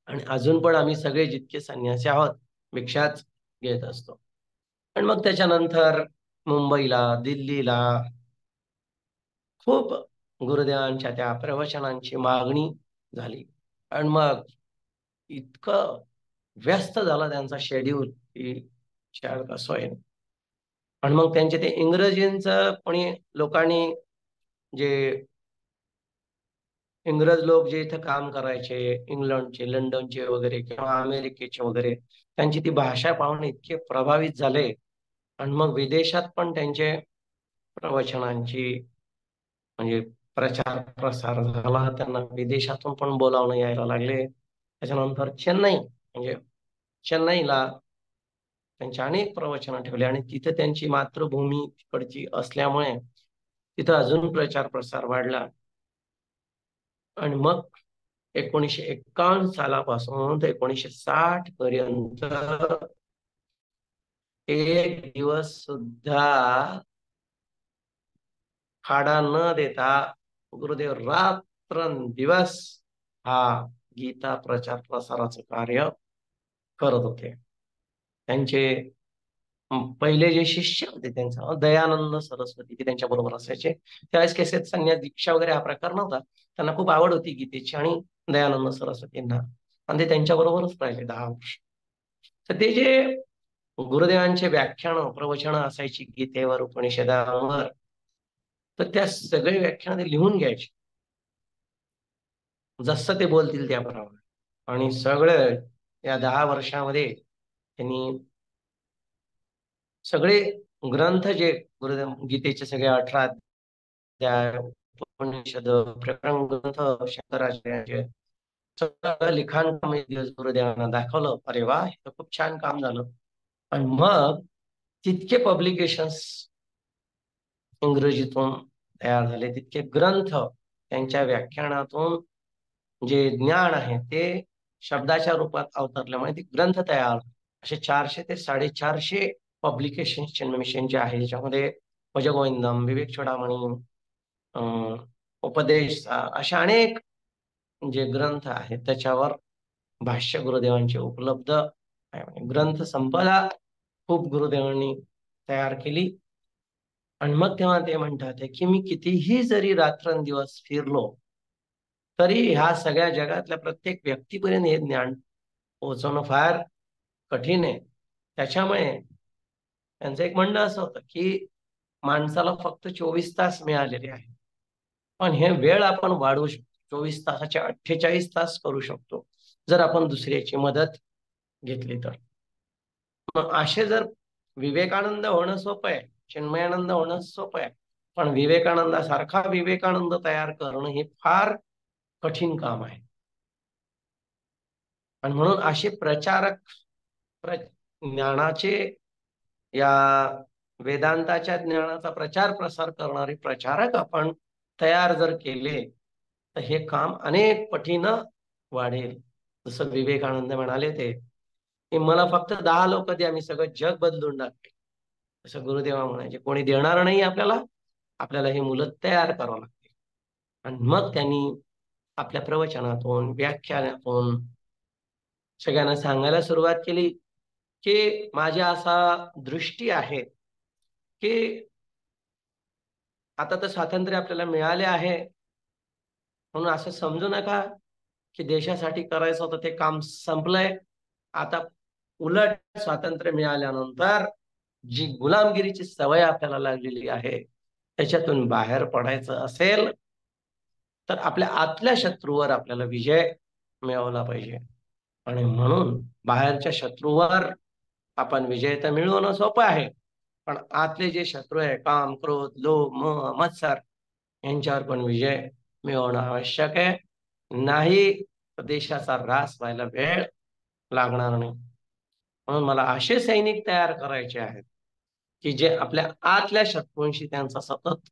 आणि अजून पण आम्ही सगळे जितके संन्यासी आहोत भिक्षाच घेत असतो. आणि मग त्याच्यानंतर मुंबईला, दिल्लीला खूप गुरुदेवांच्या त्या प्रवचनांची मागणी झाली. आणि मग इतकं व्यस्त झाला त्यांचा शेड्यूल की विचार कसं आहे. आणि मग त्यांचे ते इंग्रजींचं पण लोकांनी, जे इंग्रज लोक जे इथं काम करायचे, इंग्लंडचे, लंडनचे वगैरे किंवा अमेरिकेचे वगैरे, त्यांची ती भाषा पाहून इतके प्रभावित झाले. आणि मग विदेशात पण त्यांचे प्रवचनांची म्हणजे प्रचार प्रसार झाला. त्यांना विदेशातून पण बोलावणं यायला लागले. त्याच्यानंतर चेन्नई, म्हणजे चेन्नईला त्यांची अनेक प्रवचनं ठेवली आणि तिथे त्यांची मातृभूमी तिकडची असल्यामुळे तिथं अजून प्रचार प्रसार वाढला. आणि मग 1951 सालापासून ते 1960 पर्यंत एक दिवस सुद्धा खाडा न देता गुरुदेव रात्रंदिवस हा गीता प्रचार प्रसाराचं कार्य करत होते. त्यांचे पहिले जे शिष्य होते त्यांचं नाव दयानंद सरस्वती, ते त्यांच्या बरोबर असायचे. त्यावेळेस कसे संन्यास दीक्षा वगैरे हा प्रकार नव्हता. त्यांना खूप आवड होती गीतेची आणि दयानंद सरस्वतींना, आणि ते त्यांच्या बरोबरच राहिले 10 वर्ष. तर ते जे गुरुदेवांचे व्याख्यान प्रवचन असायची गीतेवर, उपनिषदावर, तर त्या सगळे व्याख्यान ते लिहून घ्यायचे, जसं ते बोलतील त्याप्रमाणे. आणि सगळं या 10 वर्षामध्ये त्यांनी सगळे ग्रंथ जे गुरुदेव गीतेचे सगळे 18 अध्याय, उपनिषद, प्रकरण ग्रंथ शंकराचार्यांचे सगळं लिखाण गुरुदेवांना दाखवलं. अरे वा, हे तर खूप छान काम झालं. आणि मग तितके पब्लिकेशन्स इंग्रजीतून तयार झाले, तितके ग्रंथ त्यांच्या व्याख्यानातून जे ज्ञान आहे ते शब्दाच्या रूपात अवतरल्यामुळे ते ग्रंथ तयार. असे 400 ते 450 पब्लिकेशन जन्ममिशनचे आहे, ज्याच्यामध्ये भजगोविंदम, विवेक चूडामणी, उपदेश, अशा अनेक जे ग्रंथ आहेत त्याच्यावर भाष्य गुरुदेवांचे उपलब्ध आहे. ग्रंथ संपदा खूप गुरुदेवांनी तयार केली. आणि मग तेव्हा ते म्हणतात की मी कितीही जरी रात्रंदिवस फिरलो तरी ह्या सगळ्या जगातल्या प्रत्येक व्यक्तीपर्यंत हे ज्ञान पोहोचवणं फार कठीण आहे. त्याच्यामुळे त्यांचं एक म्हणणं असं होतं की माणसाला फक्त 24 तास मिळालेले आहे, पण हे वेळ आपण वाढवू शकतो. 24 तासाचे 48 तास करू शकतो जर आपण दुसऱ्याची मदत घेतली तर. मग असे जर विवेकानंद होणं सोपं आहे, चिन्मयानंद होणं सोपं आहे, पण विवेकानंदासारखा विवेकानंद तयार करणं हे फार कठीण काम आहे. आणि म्हणून असे प्रचारक, ज्ञानाचे, या वेदांताच्या ज्ञानाचा प्रचार प्रसार करणारे प्रचारक आपण तयार जर केले तर हे काम अनेक पटीनं वाढेल. जसं विवेकानंद म्हणाले ते की मला फक्त 10 लोक द्या, मी सगळं जग बदलून टाकेल. असं गुरुदेवा म्हणायचे. कोणी देणार नाही आपल्याला, आपल्याला हे मुलं तयार करावं लागते. आणि मग त्यांनी आपल्या प्रवचनातून, व्याख्यानातून सगळ्यांना सांगायला सुरुवात केली की माझी असा दृष्टी आहे की आता तर स्वातंत्र्य आपल्याला मिळाले आहे, म्हणून असं समजू नका की देशासाठी करायचं होतं ते काम संपलंय. आता उलट स्वातंत्र्य मिळाल्यानंतर जी गुलामगिरीची सवय आपल्याला लागलेली आहे त्याच्यातून बाहेर पडायचं असेल तर आपल्या आतल्या शत्रूवर आपल्याला विजय मिळवला पाहिजे. आणि म्हणून बाहेरच्या शत्रूवर आपण विजय तर मिळवणं सोपं आहे, पण आतले जे शत्रू आहे, काम, क्रोध, लोभ, मोह, मत्सर, यांच्यावर पण विजय मिळवणं आवश्यक आहे. नाही तर देशाचा ऱ्हास व्हायला वेळ लागणार नाही. म्हणून मला असे सैनिक तयार करायचे आहेत की जे आपल्या आतल्या शत्रूंशी त्यांचा सतत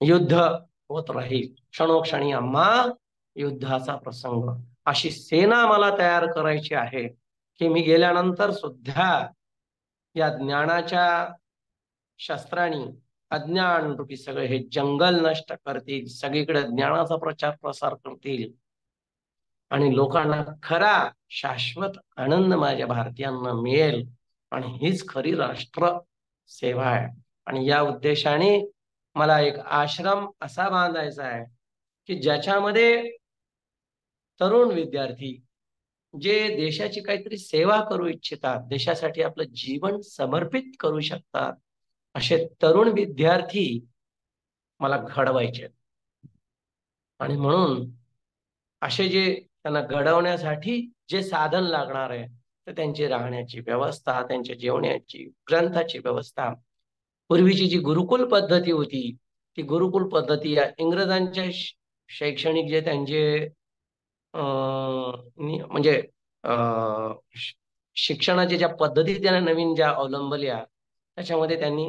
युद्ध होत राहील. क्षणोक्षणी आम्हा युद्धाचा प्रसंग, अशी सेना मला तयार करायची आहे की मी गेल्यानंतर सुद्धा या ज्ञानाच्या शस्त्रांनी अज्ञान रूपी सगळे हे जंगल नष्ट करतील, सगळीकडे ज्ञानाचा प्रचार प्रसार करतील आणि लोकांना खरा शाश्वत आनंद माझ्या भारतीयांना मिळेल. आणि हीच खरी राष्ट्र सेवा आहे. आणि या उद्देशाने मला एक आश्रम असा बांधायचा आहे की ज्याच्यामध्ये तरुण विद्यार्थी जे देशाची काहीतरी सेवा करू इच्छितात, देशासाठी आपलं जीवन समर्पित करू शकतात, असे तरुण विद्यार्थी मला घडवायचे. आणि म्हणून असे जे त्यांना घडवण्यासाठी जे साधन लागणार आहे तर त्यांची राहण्याची व्यवस्था, त्यांच्या जेवण्याची, ग्रंथाची व्यवस्था. पूर्वीची जी गुरुकुल पद्धती होती ती गुरुकुल पद्धती या इंग्रजांच्या शैक्षणिक जे त्यांचे म्हणजे शिक्षणाच्या ज्या पद्धती त्यांना नवीन ज्या अवलंबल्या त्याच्यामध्ये त्यांनी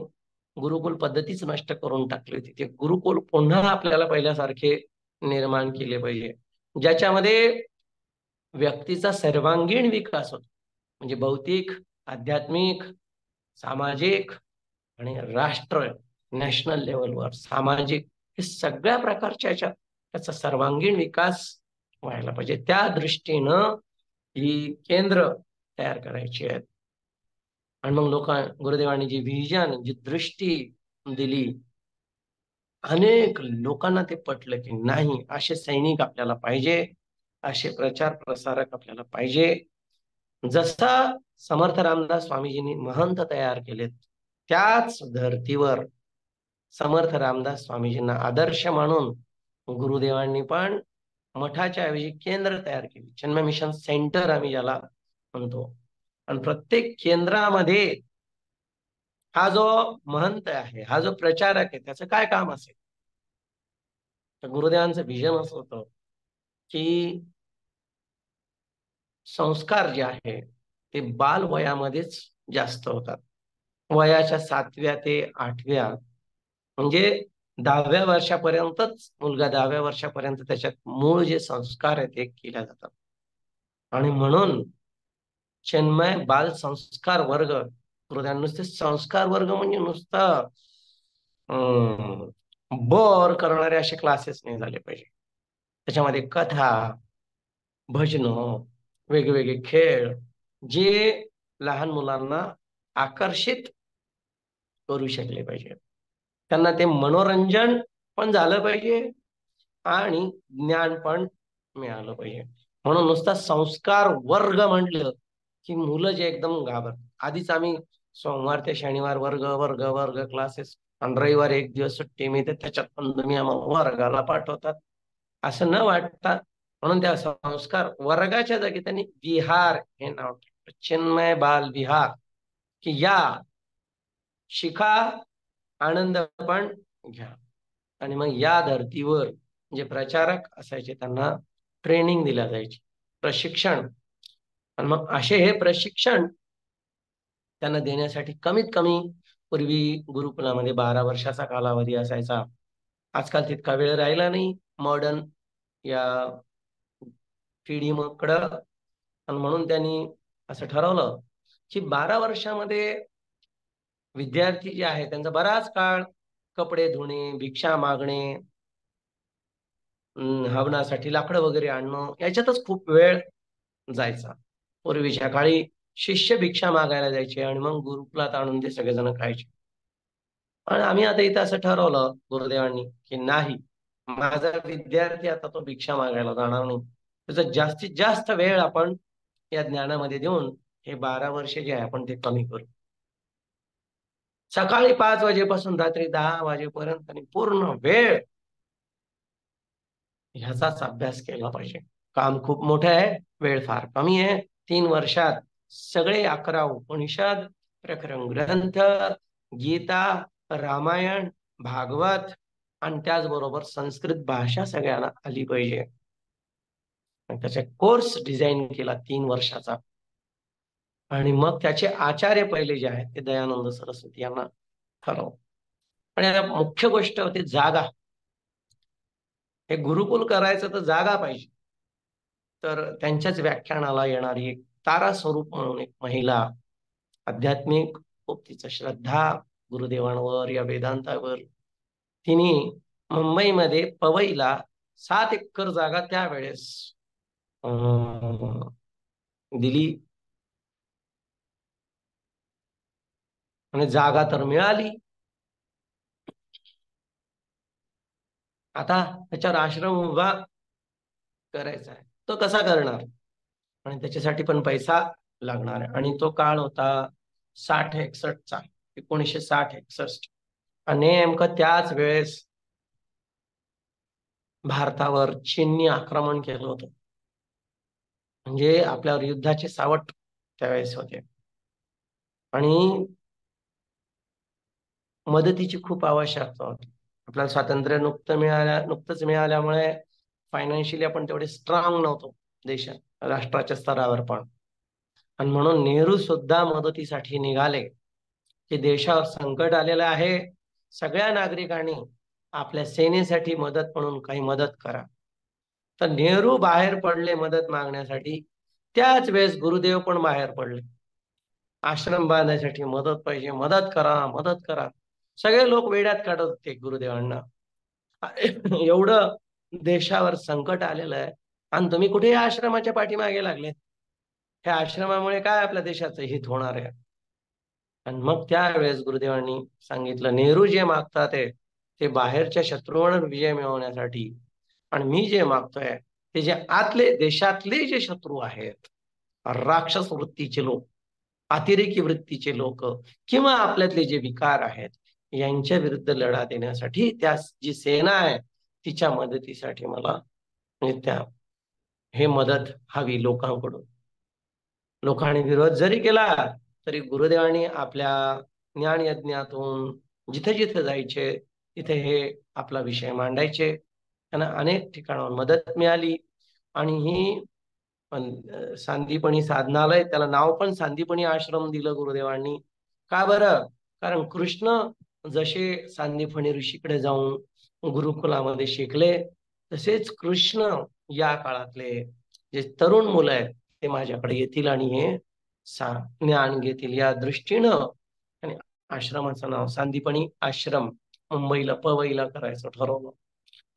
गुरुकुल पद्धतीच नष्ट करून टाकली होती. ते गुरुकुल पुन्हा आपल्याला पहिल्यासारखे निर्माण केले पाहिजे, ज्याच्यामध्ये व्यक्तीचा सर्वांगीण विकास होतो. म्हणजे भौतिक, आध्यात्मिक, सामाजिक आणि राष्ट्र, नॅशनल लेवलवर सामाजिक, हे सगळ्या प्रकारच्या त्याचा सर्वांगीण विकास व्हायला पाहिजे. त्या दृष्टीनं ही केंद्र तयार करायची आहेत. आणि मग गुरुदेवांनी जी व्हिजन, जी दृष्टी दिली, अनेक लोकांना ते पटलं की नाही, असे सैनिक आपल्याला पाहिजे, असे प्रचार प्रसारक आपल्याला पाहिजे. जसा समर्थ रामदास स्वामीजींनी महंत तयार केलेत त्याच धर्तीवर समर्थ रामदास स्वामीजींना आदर्श मानून गुरुदेवांनी पण मठाच्या ऐवजी केंद्र तयार केले. जन्म मिशन सेंटर आम्ही ज्याला म्हणतो. आणि प्रत्येक केंद्रामध्ये हा जो महंत आहे, हा जो प्रचारक आहे, त्याचं काय काम असेल? तर गुरुदेवांचं विजन असं होतं की संस्कार जे आहे ते बाल वयामध्येच जास्त होतात. वयाच्या 7व्या ते 8व्या, म्हणजे 10व्या वर्षापर्यंतच मुलगा 10व्या वर्षापर्यंत त्याच्यात मूळ जे संस्कार आहेत ते केल्या जातात. आणि म्हणून चिन्मय बाल संस्कार वर्ग, नुसते संस्कार वर्ग म्हणजे नुसता बोर करणारे असे क्लासेस नाही झाले पाहिजे. त्याच्यामध्ये कथा, भजन, वेगवेगळे खेळ, जे लहान मुलांना आकर्षित करू शकले पाहिजे. त्यांना ते मनोरंजन पण झालं पाहिजे आणि ज्ञान पण मिळालं पाहिजे. म्हणून नुसता संस्कार वर्ग म्हटलं की मुलं जे एकदम घाबरतात. आधीच आम्ही सोमवार ते शनिवार वर्ग वर्ग वर्ग क्लासेस आणि रविवार एक दिवस सुट्टी मिळते, त्याच्यात पण तुम्ही आम्हाला वर्गाला पाठवतात असं न वाटता, म्हणून त्या संस्कार वर्गाच्या जागी त्यांनी विहार हे नाव ठेवलं, चिन्मय बाल विहार, की या शिका, आनंद पण घ्या. आणि मग या धर्तीवर जे प्रचारक असायचे त्यांना ट्रेनिंग दिल्या जायची, प्रशिक्षण. आणि मग असे हे प्रशिक्षण त्यांना देण्यासाठी कमीत कमी पूर्वी गुरुकुलामध्ये 12 वर्षाचा कालावधी असायचा. आजकाल तितका वेळ राहिला नाही मॉडर्न या पिढीकडं. आणि म्हणून त्यांनी असं ठरवलं की 12 वर्षामध्ये विद्यार्थी जे आहे त्यांचा बराच काळ कपडे धुणे, भिक्षा मागणे, हवनासाठी लाकडं वगैरे आणणं, याच्यातच खूप वेळ जायचा. पूर्वीच्या काळी शिष्य भिक्षा मागायला जायचे आणि मग गुरुकुलात आणून ते सगळेजण खायचे. आणि आम्ही आता इथं असं ठरवलं गुरुदेवांनी की नाही, माझा विद्यार्थी आता तो भिक्षा मागायला जाणार नाही. त्याचा जास्तीत जास्त वेळ आपण या ज्ञानामध्ये देऊन हे 12 वर्ष जे आहे आपण ते कमी करू. सकाळी 5 वाजेपासून रात्री 10 वाजेपर्यंत आणि पूर्ण वेळ ह्याचाच अभ्यास केला पाहिजे. काम खूप मोठं आहे, वेळ फार कमी आहे. 3 वर्षात सगळे 11 उपनिषद, प्रकरण ग्रंथ, गीता, रामायण, भागवत आणि त्याचबरोबर संस्कृत भाषा सगळ्यांना आली पाहिजे. त्याचा कोर्स डिझाईन केला 3 वर्षाचा. आणि मग त्याचे आचार्य पहिले जे आहेत ते दयानंद सरस्वती यांना ठरव. आणि आता मुख्य गोष्ट होती जागा. हे गुरुकुल करायचं तर जागा पाहिजे. तर त्यांच्याच व्याख्यानाला येणारी एक तारा स्वरूप म्हणून एक महिला, आध्यात्मिक खूप तिचं श्रद्धा गुरुदेवांवर या वेदांतावर, तिने मुंबईमध्ये पवईला 7 एकर जागा त्यावेळेस दिली. आणि जागा तर मिळाली. आता त्याच्यावर आश्रम उभा करायचा आहे, तो कसा करणार? आणि त्याच्यासाठी पण पैसा लागणार आहे. आणि तो काळ होता 60-61चा, 1960-61. आणि नेमकं त्याच वेळेस भारतावर चीननी आक्रमण केलं होतं. म्हणजे आपल्यावर युद्धाचे सावट त्यावेळेस होते. आणि मदतीची खूप आवश्यकता होती. आपल्याला स्वातंत्र्य नुकतंच मिळाल्यामुळे फायनान्शियली आपण तेवढे स्ट्रॉंग नव्हतो देशात, राष्ट्राच्या स्तरावर पण. आणि म्हणून नेहरू सुद्धा मदतीसाठी निघाले की देशावर संकट आलेलं आहे, सगळ्या नागरिकांनी आपल्या सेनेसाठी मदत म्हणून काही मदत करा. तर नेहरू बाहेर पडले मदत मागण्यासाठी. त्याच वेळेस गुरुदेव पण बाहेर पडले, आश्रम बांधण्यासाठी मदत पाहिजे, मदत करा मदत करा. सगळे लोक वेड्यात काढत होते गुरुदेवांना. एवढं देशावर संकट आलेलं आहे आणि तुम्ही कुठे आश्रमाच्या पाठीमागे लागले? ह्या आश्रमामुळे काय आपल्या देशाचं हित होणार आहे? आणि मग त्यावेळेस गुरुदेवांनी सांगितलं, नेहरू जे मागतात ते बाहेरच्या शत्रूंवर विजय मिळवण्यासाठी, आणि मी जे मागतोय ते जे आतले देशातले जे शत्रू आहेत, राक्षस वृत्तीचे लोक, अतिरेकी वृत्तीचे लोक, किंवा आपल्यातले जे विकार आहेत, यांच्या विरुद्ध लढा देण्यासाठी त्या जी सेना आहे तिच्या मदतीसाठी मला म्हणजे हे मदत हवी लोकांकडून. लोकांनी विरोध जरी केला तरी गुरुदेवांनी आपल्या ज्ञान यज्ञातून जिथे जिथे जायचे तिथे हे आपला विषय मांडायचे. त्यांना अनेक ठिकाणावर मदत मिळाली. आणि ही सांदीपनी साधनालय, त्याला नाव पण सांदीपनी आश्रम दिलं गुरुदेवांनी. का बरं? कारण कृष्ण जसे सांदीपनी ऋषीकडे जाऊन गुरुकुलामध्ये शिकले, तसेच कृष्ण या काळातले जे तरुण मुलं आहेत ते माझ्याकडे येतील आणि हे ज्ञान घेतील, या दृष्टीनं आणि आश्रमाचं नाव सांदीपनी आश्रम मुंबईला पवईला करायचं ठरवलं.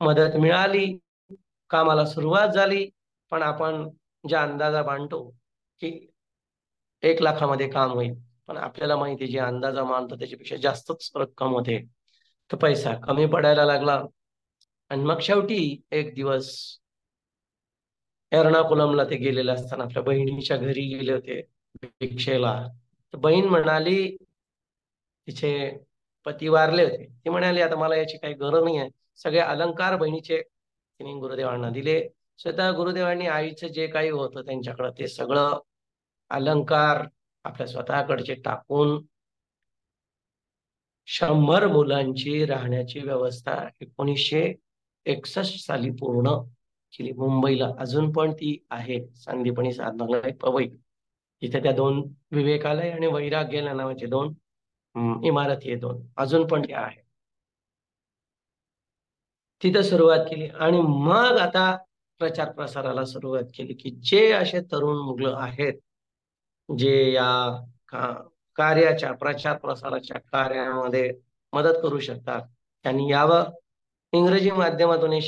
मदत मिळाली, कामाला सुरुवात झाली. पण आपण ज्या अंदाजा मांडतो की 1 लाखामध्ये काम होईल, पण आपल्याला माहिती आहे जे अंदाजा मानतो त्याच्यापेक्षा जास्तच रक्कम होते. तर पैसा कमी पडायला लागला. आणि मग शेवटी एक दिवस एर्नाकुलमला ते गेलेले असताना आपल्या बहिणीच्या घरी गेले होते भिक्षेला. तर बहीण म्हणाली, तिचे पती वारले होते, ती म्हणाली आता मला याची काही गरज नाही आहे. सगळे अलंकार बहिणीचे तिने गुरुदेवांना दिले. स्वतः गुरुदेवांनी आईचं जे काही होतं त्यांच्याकडं ते सगळं अलंकार आपल्या स्वतःकडचे टाकून 100 मुलांची राहण्याची व्यवस्था 1961 साली पूर्ण केली. मुंबईला अजून पण ती आहे, सांदीपनी साधनालय पवई. तिथे त्या 2 विवेकालय आणि वैराग्यालय नावाचे 2 इमारती आहे, 2 अजून पण त्या आहे. तिथं सुरुवात केली आणि मग आता प्रचार प्रसाराला सुरुवात केली की जे असे तरुण मुलं आहेत जे या कार्याच्या प्रचार प्रसाराच्या कार्यामध्ये मदत करू शकतात त्यांनी यावं. इंग्रजी माध्यमातून हे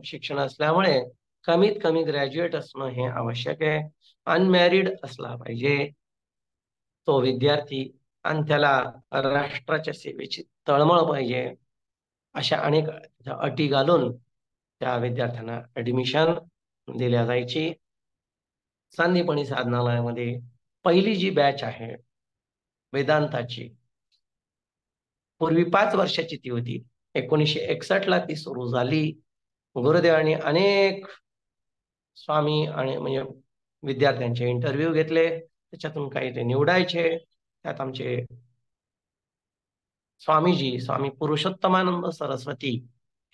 शिक्षण असल्यामुळे कमीत कमी ग्रॅज्युएट असणं हे आवश्यक आहे. अनमॅरिड असला पाहिजे तो विद्यार्थी आणि त्याला राष्ट्राच्या सेवेची तळमळ पाहिजे. अशा अनेक अटी घालून त्या विद्यार्थ्यांना ऍडमिशन दिल्या जायची. सांदीपनी साधनालयामध्ये पहिली जी बॅच आहे वेदांताची, पूर्वी 5 वर्षाची ती होती. 1961ला ती सुरू झाली. गुरुदेवांनी अनेक स्वामी आणि म्हणजे विद्यार्थ्यांचे इंटरव्ह्यू घेतले, त्याच्यातून काही ते निवडायचे. त्यात आमचे स्वामी पुरुषोत्तमानंद सरस्वती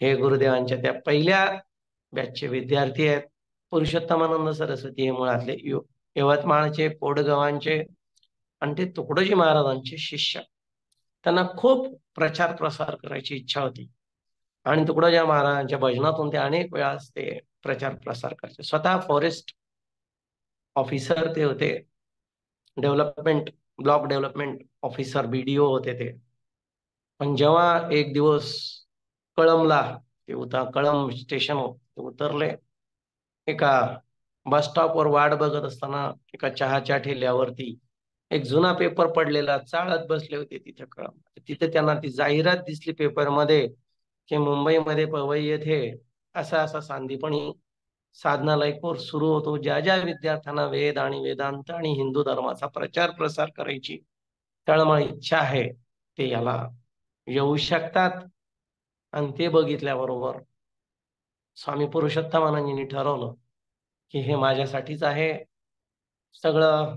हे गुरुदेवांच्या त्या पहिल्या बॅचचे विद्यार्थी आहेत. पुरुषोत्तमानंद सरस्वती हे मुळातले यवतमाळचे पोडगावांचे आणि ते तुकडोजी महाराजांचे शिष्य. त्यांना खूप प्रचार प्रसार करायची इच्छा होती आणि तुकडोजी महाराजांच्या भजनातून ते अनेक वेळा ते प्रचार प्रसार करायचे. स्वतः फॉरेस्ट ऑफिसर ते होते, ब्लॉक डेव्हलपमेंट ऑफिसर BDO होते ते. पण जेव्हा एक दिवस कळंबला कळंब स्टेशन उतरले, एका बस स्टॉपवर वाट बघत असताना एका चहाच्या ठेल्यावरती एक जुना पेपर पडलेला चाळत बसले होते तिथे कळंब. तिथे त्यांना ती जाहिरात दिसली पेपरमध्ये की मुंबईमध्ये पवई येथे असा असा सांदीपनी साधनालय कोर्स सुरू होतो. ज्या ज्या विद्यार्थ्यांना वेद आणि वेदांत आणि हिंदू धर्माचा प्रचार प्रसार करायची तळमळ इच्छा आहे ते याला येऊ शकतात. आणि ते बघितल्याबरोबर स्वामी पुरुषोत्तमानंदांनी ठरवलं की हे माझ्यासाठीच आहे. सगळं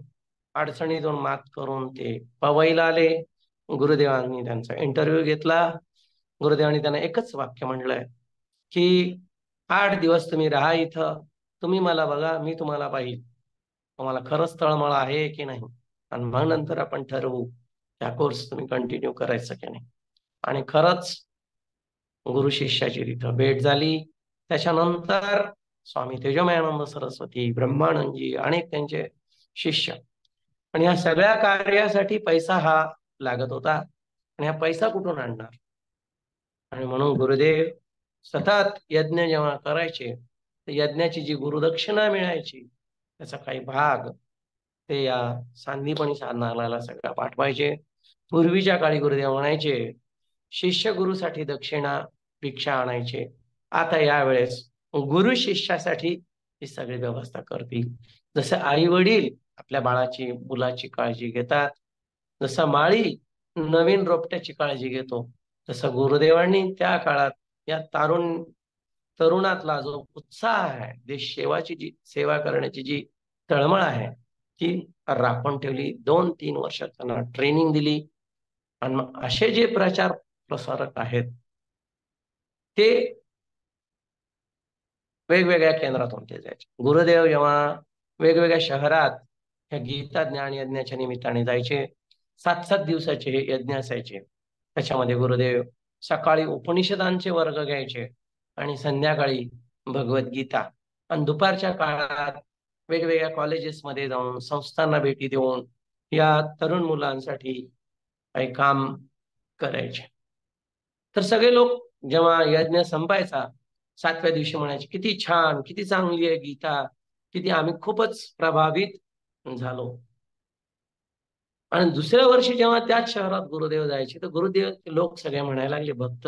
अडचणीतून मात करून ते पवईला आले. गुरुदेवांनी त्यांचा इंटरव्ह्यू घेतला. गुरुदेवांनी त्यांना एकच वाक्य म्हटलंय की 8 दिवस तुम्ही राहा इथं, तुम्ही मला बघा, मी तुम्हाला पाहिजे, तुम्हाला खरंच तळमळ आहे की नाही, आणि मग नंतर आपण ठरवू त्या कोर्स तुम्ही कंटिन्यू करायचं की नाही. आणि खरंच गुरु शिष्याची तिथं भेट झाली. त्याच्यानंतर स्वामी तेजोमयानंद सरस्वती, ब्रह्मानंदजी, अनेक त्यांचे शिष्य. आणि या सगळ्या कार्यासाठी पैसा हा लागत होता आणि हा पैसा कुठून आणणार. आणि म्हणून गुरुदेव सतत यज्ञ जेव्हा करायचे तर यज्ञाची जी गुरुदक्षिणा मिळायची त्याचा काही भाग ते या सांदीपनी साधनालयाला सगळं पाठवायचे. पूर्वीच्या काळी गुरुदेव म्हणायचे शिष्य गुरुसाठी दक्षिणा भिक्षा आणायचे, आता यावेळेस गुरु शिष्यासाठी ही सगळी व्यवस्था करतील. जसं आई वडील आपल्या बाळाची मुलाची काळजी घेतात, जसं माळी नवीन रोपट्याची काळजी घेतो, तसं गुरुदेवांनी त्या काळात या तरुणातला जो उत्साह आहे, देश सेवाची जी सेवा करण्याची जी तळमळ आहे ती राखून ठेवली. 2-3 वर्ष त्यांना ट्रेनिंग दिली. आणि मग असे जे प्रचार प्रसारक आहेत ते वेगवेगळ्या केंद्रातून ते जायचे. गुरुदेव जेव्हा वेगवेगळ्या शहरात ह्या गीता ज्ञान यज्ञाच्या निमित्ताने जायचे, 7-7 दिवसाचे हे यज्ञ असायचे. त्याच्यामध्ये गुरुदेव सकाळी उपनिषदांचे वर्ग घ्यायचे आणि संध्याकाळी भगवद्गीता, आणि दुपारच्या काळात वेगवेगळ्या कॉलेजेसमध्ये जाऊन संस्थांना भेटी देऊन या तरुण मुलांसाठी काही काम करायचे. तर सगळे लोक जेव्हा यज्ञ संपायचा 7व्या दिवशी म्हणायचे, किती छान, किती चांगली आहे गीता, किती आम्ही खूपच प्रभावित झालो. आणि दुसऱ्या वर्षी जेव्हा त्याच शहरात गुरुदेव जायचे, तर गुरुदेव लोक सगळे म्हणायला लागले, भक्त,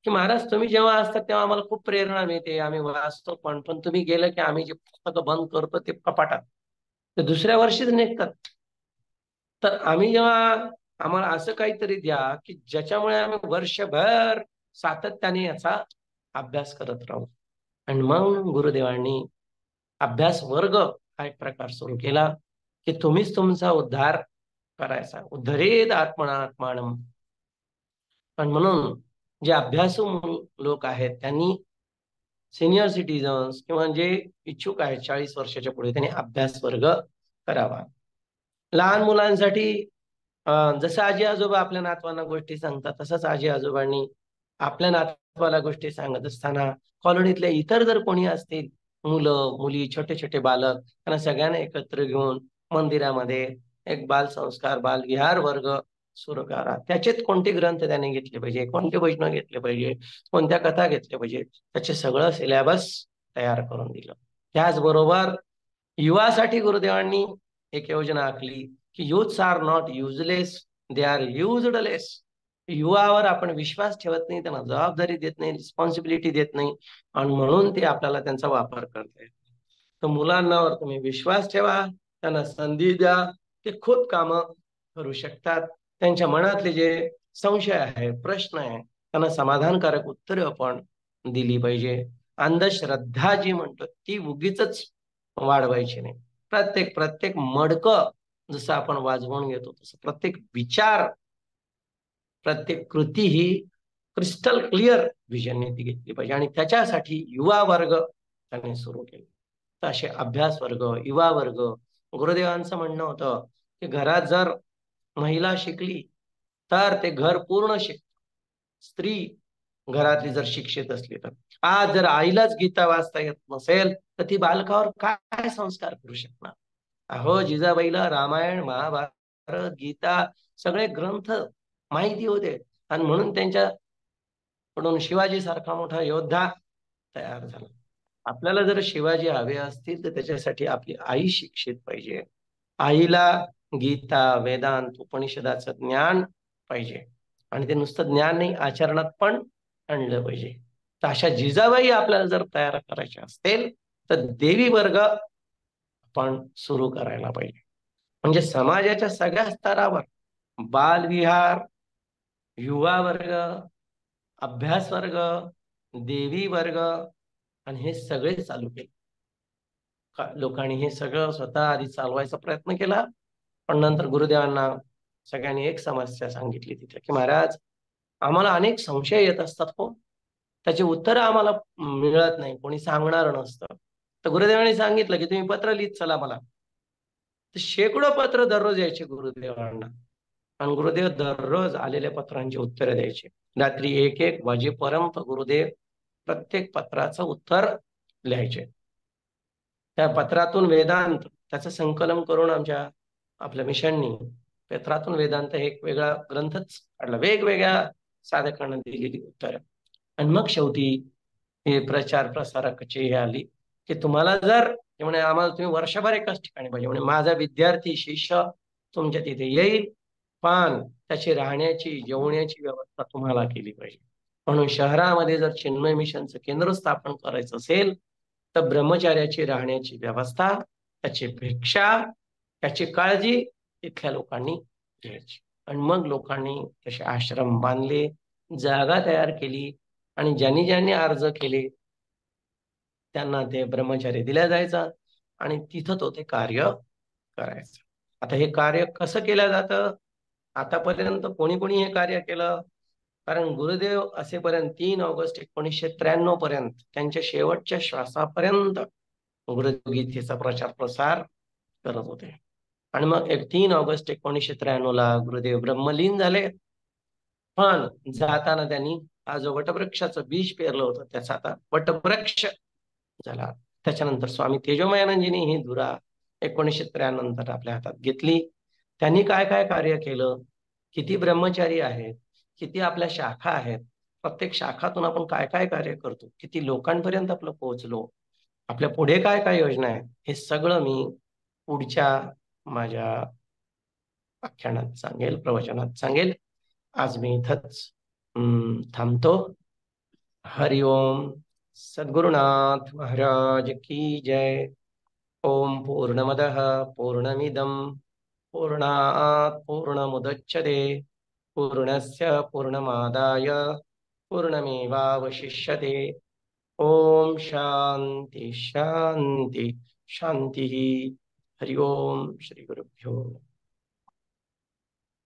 की महाराज तुम्ही जेव्हा असतात तेव्हा आम्हाला खूप प्रेरणा मिळते, आम्ही वाचतो पण तुम्ही गेलं की आम्ही जे पुस्तकं बंद करतो ते कपाटात, ते दुसऱ्या वर्षीच निघतात. तर आम्ही जेव्हा आम्हाला असं काहीतरी द्या की ज्याच्यामुळे आम्ही वर्षभर सातत्याने याचा अभ्यास करत राहू. आणि मग गुरुदेवांनी अभ्यास वर्ग हा एक प्रकार सुरू केला की तुम्हीच तुमचा उद्धार करायचा. उद्धरेद आत्मनात्मानम. आणि म्हणून जे अभ्यासू लोक आहेत त्यांनी, सिनियर सिटीजन्स किंवा जे इच्छुक आहेत 40 वर्षाच्या पुढे, त्यांनी अभ्यास वर्ग करावा. लहान मुलांसाठी जसं आजी आजोबा आपल्या नातवांना गोष्टी सांगतात, तसंच आजी आजोबांनी आपल्या नातवाला गोष्टी सांगत असताना कॉलनीतले इतर जर कोणी असतील, मुलं मुली छोटे छोटे बालक, त्यांना सगळ्यांना एकत्र घेऊन मंदिरामध्ये एक बालसंस्कार बालविहार वर्ग सुरू करा. त्याच्यात कोणते ग्रंथ त्याने घेतले पाहिजे, कोणते वैष्णव घेतले पाहिजे, कोणत्या कथा घेतल्या पाहिजे, त्याचे सगळं सिलेबस तयार करून दिलं. त्याचबरोबर युवासाठी गुरुदेवांनी एक योजना आखली की youths are not useless, they are used less. युवावर आपण विश्वास ठेवत नाही, त्यांना जबाबदारी देत नाही, रिस्पॉन्सिबिलिटी देत नाही, आणि म्हणून ते आपल्याला त्यांचा वापर करतायत. तर मुलांवर तुम्ही विश्वास ठेवा, त्यांना संधी द्या, ते खूप कामं करू शकतात. त्यांच्या मनातले जे संशय आहे, प्रश्न आहे, त्यांना समाधानकारक उत्तरे आपण दिली पाहिजे. अंधश्रद्धा जी म्हणतो ती उगीच वाढवायची नाही. प्रत्येक प्रत्येक मडकं जसं आपण वाजवून घेतो तसं प्रत्येक विचार, प्रत्येक कृती ही क्रिस्टल क्लिअर विजनने ती घेतली पाहिजे. आणि त्याच्यासाठी युवा वर्ग त्यांनी सुरू केले. तर असे अभ्यास वर्ग, युवा वर्ग. गुरुदेवांचं म्हणणं होतं की घरात जर महिला शिकली तर ते घर पूर्ण शिकत. स्त्री घरातली जर शिक्षित असली तर, आज जर आईलाच गीता वाचता येत नसेल तर ती बालकावर काय संस्कार करू शकणार. अहो जिजाबाईला रामायण महाभारत गीता सगळे ग्रंथ माहिती होते, आणि म्हणून त्यांच्याकडून शिवाजी सारखा मोठा योद्धा तयार झाला. आपल्याला जर शिवाजी हवे असतील तर त्याच्यासाठी आपली आई शिक्षित पाहिजे. आईला गीता वेदांत उपनिषदाचं ज्ञान पाहिजे, आणि ते नुसतं ज्ञान नाही, आचरणात पण आणलं पाहिजे. तर अशा जिजाबाई आपल्याला जर तयार करायच्या असतील तर देवी वर्ग आपण सुरू करायला पाहिजे. म्हणजे समाजाच्या सगळ्या स्तरावर बालविहार, युवा वर्ग, अभ्यास वर्ग, देवी वर्ग, आणि हे सगळे चालू केले. लोकांनी हे सगळं स्वतः आधी चालवायचा प्रयत्न केला, पण नंतर गुरुदेवांना सगळ्यांनी एक समस्या सांगितली तिथे की महाराज, आम्हाला अनेक संशय येत असतात हो, त्याची उत्तरं आम्हाला मिळत नाही, कोणी सांगणार नसतं. तर गुरुदेवांनी सांगितलं की तुम्ही पत्र लिहित चला मला. तर शेकडो पत्र दररोज यायचे गुरुदेवांना, आणि गुरुदेव दररोज आलेल्या पत्रांची उत्तरं द्यायचे. रात्री 1-1 वाजेपर्यंत गुरुदेव प्रत्येक पत्राचं उत्तर लिहायचे. त्या पत्रातून वेदांत त्याचं संकलन करून आपल्या मिशननी पत्रातून वेदांत हे एक वेगळा ग्रंथच काढला, वेगवेगळ्या साधकांना दिलेली उत्तरं. आणि मग शेवटी हे प्रचार प्रसारकाची हे आली की तुम्हाला जर म्हणे आम्हाला तुम्ही वर्षभर एकाच ठिकाणी पाहिजे, म्हणजे माझा विद्यार्थी शिष्य तुमच्या तिथे येईल, पण त्याची राहण्याची जेवण्याची व्यवस्था तुम्हाला केली पाहिजे. म्हणून शहरामध्ये जर चिन्मय मिशनचं केंद्र स्थापन करायचं असेल तर ब्रह्मचार्याची राहण्याची व्यवस्था, त्याची भिक्षा, त्याची काळजी इथल्या लोकांनी घ्यायची. आणि मग लोकांनी तसे आश्रम बांधले, जागा तयार केली, आणि ज्यांनी ज्यांनी अर्ज केले त्यांना ते ब्रह्मचार्य दिल्या जायचा, आणि तिथं तो ते कार्य करायचं. आता हे कार्य कसं केलं जातं? आतापर्यंत कोणी कोणी हे कार्य केलं? कारण गुरुदेव असेपर्यंत 3 ऑगस्ट 1993 पर्यंत त्यांच्या शेवटच्या श्वासापर्यंत गुरुदेव गीतेचा प्रचार प्रसार करत होते. आणि मग 3 ऑगस्ट 1993 गुरुदेव ब्रह्मलीन झाले. पण जाताना त्यांनी हा जो वटवृक्षाचं बीज पेरलं होतं त्याचा आता वटवृक्ष झाला. त्याच्यानंतर स्वामी तेजोमयानंदजींनी ही धुरा 1993 नंतर आपल्या हातात घेतली. त्यांनी काय काय कार्य केलं, किती ब्रह्मचारी आहेत, किती आपल्या शाखा आहेत, प्रत्येक शाखातून आपण काय काय कार्य करतो, किती लोकांपर्यंत आपलं पोहोचलो, आपल्या पुढे काय काय योजना आहेत, हे सगळं मी पुढच्या माझ्या व्याख्यानात सांगेल, प्रवचनात सांगेल. आज मी इथंच थांबतो. हरिओम. सद्गुरुनाथ महाराज की जय. ओम पूर्णमदः पूर्णमिदं पूर्णात् पूर्णमुदच्यते पूर्णस्य पूर्णमादाय पूर्णमेवावशिष्यते. ओम शांति शांति शांति. हरि ओम. श्री गुरुभ्यो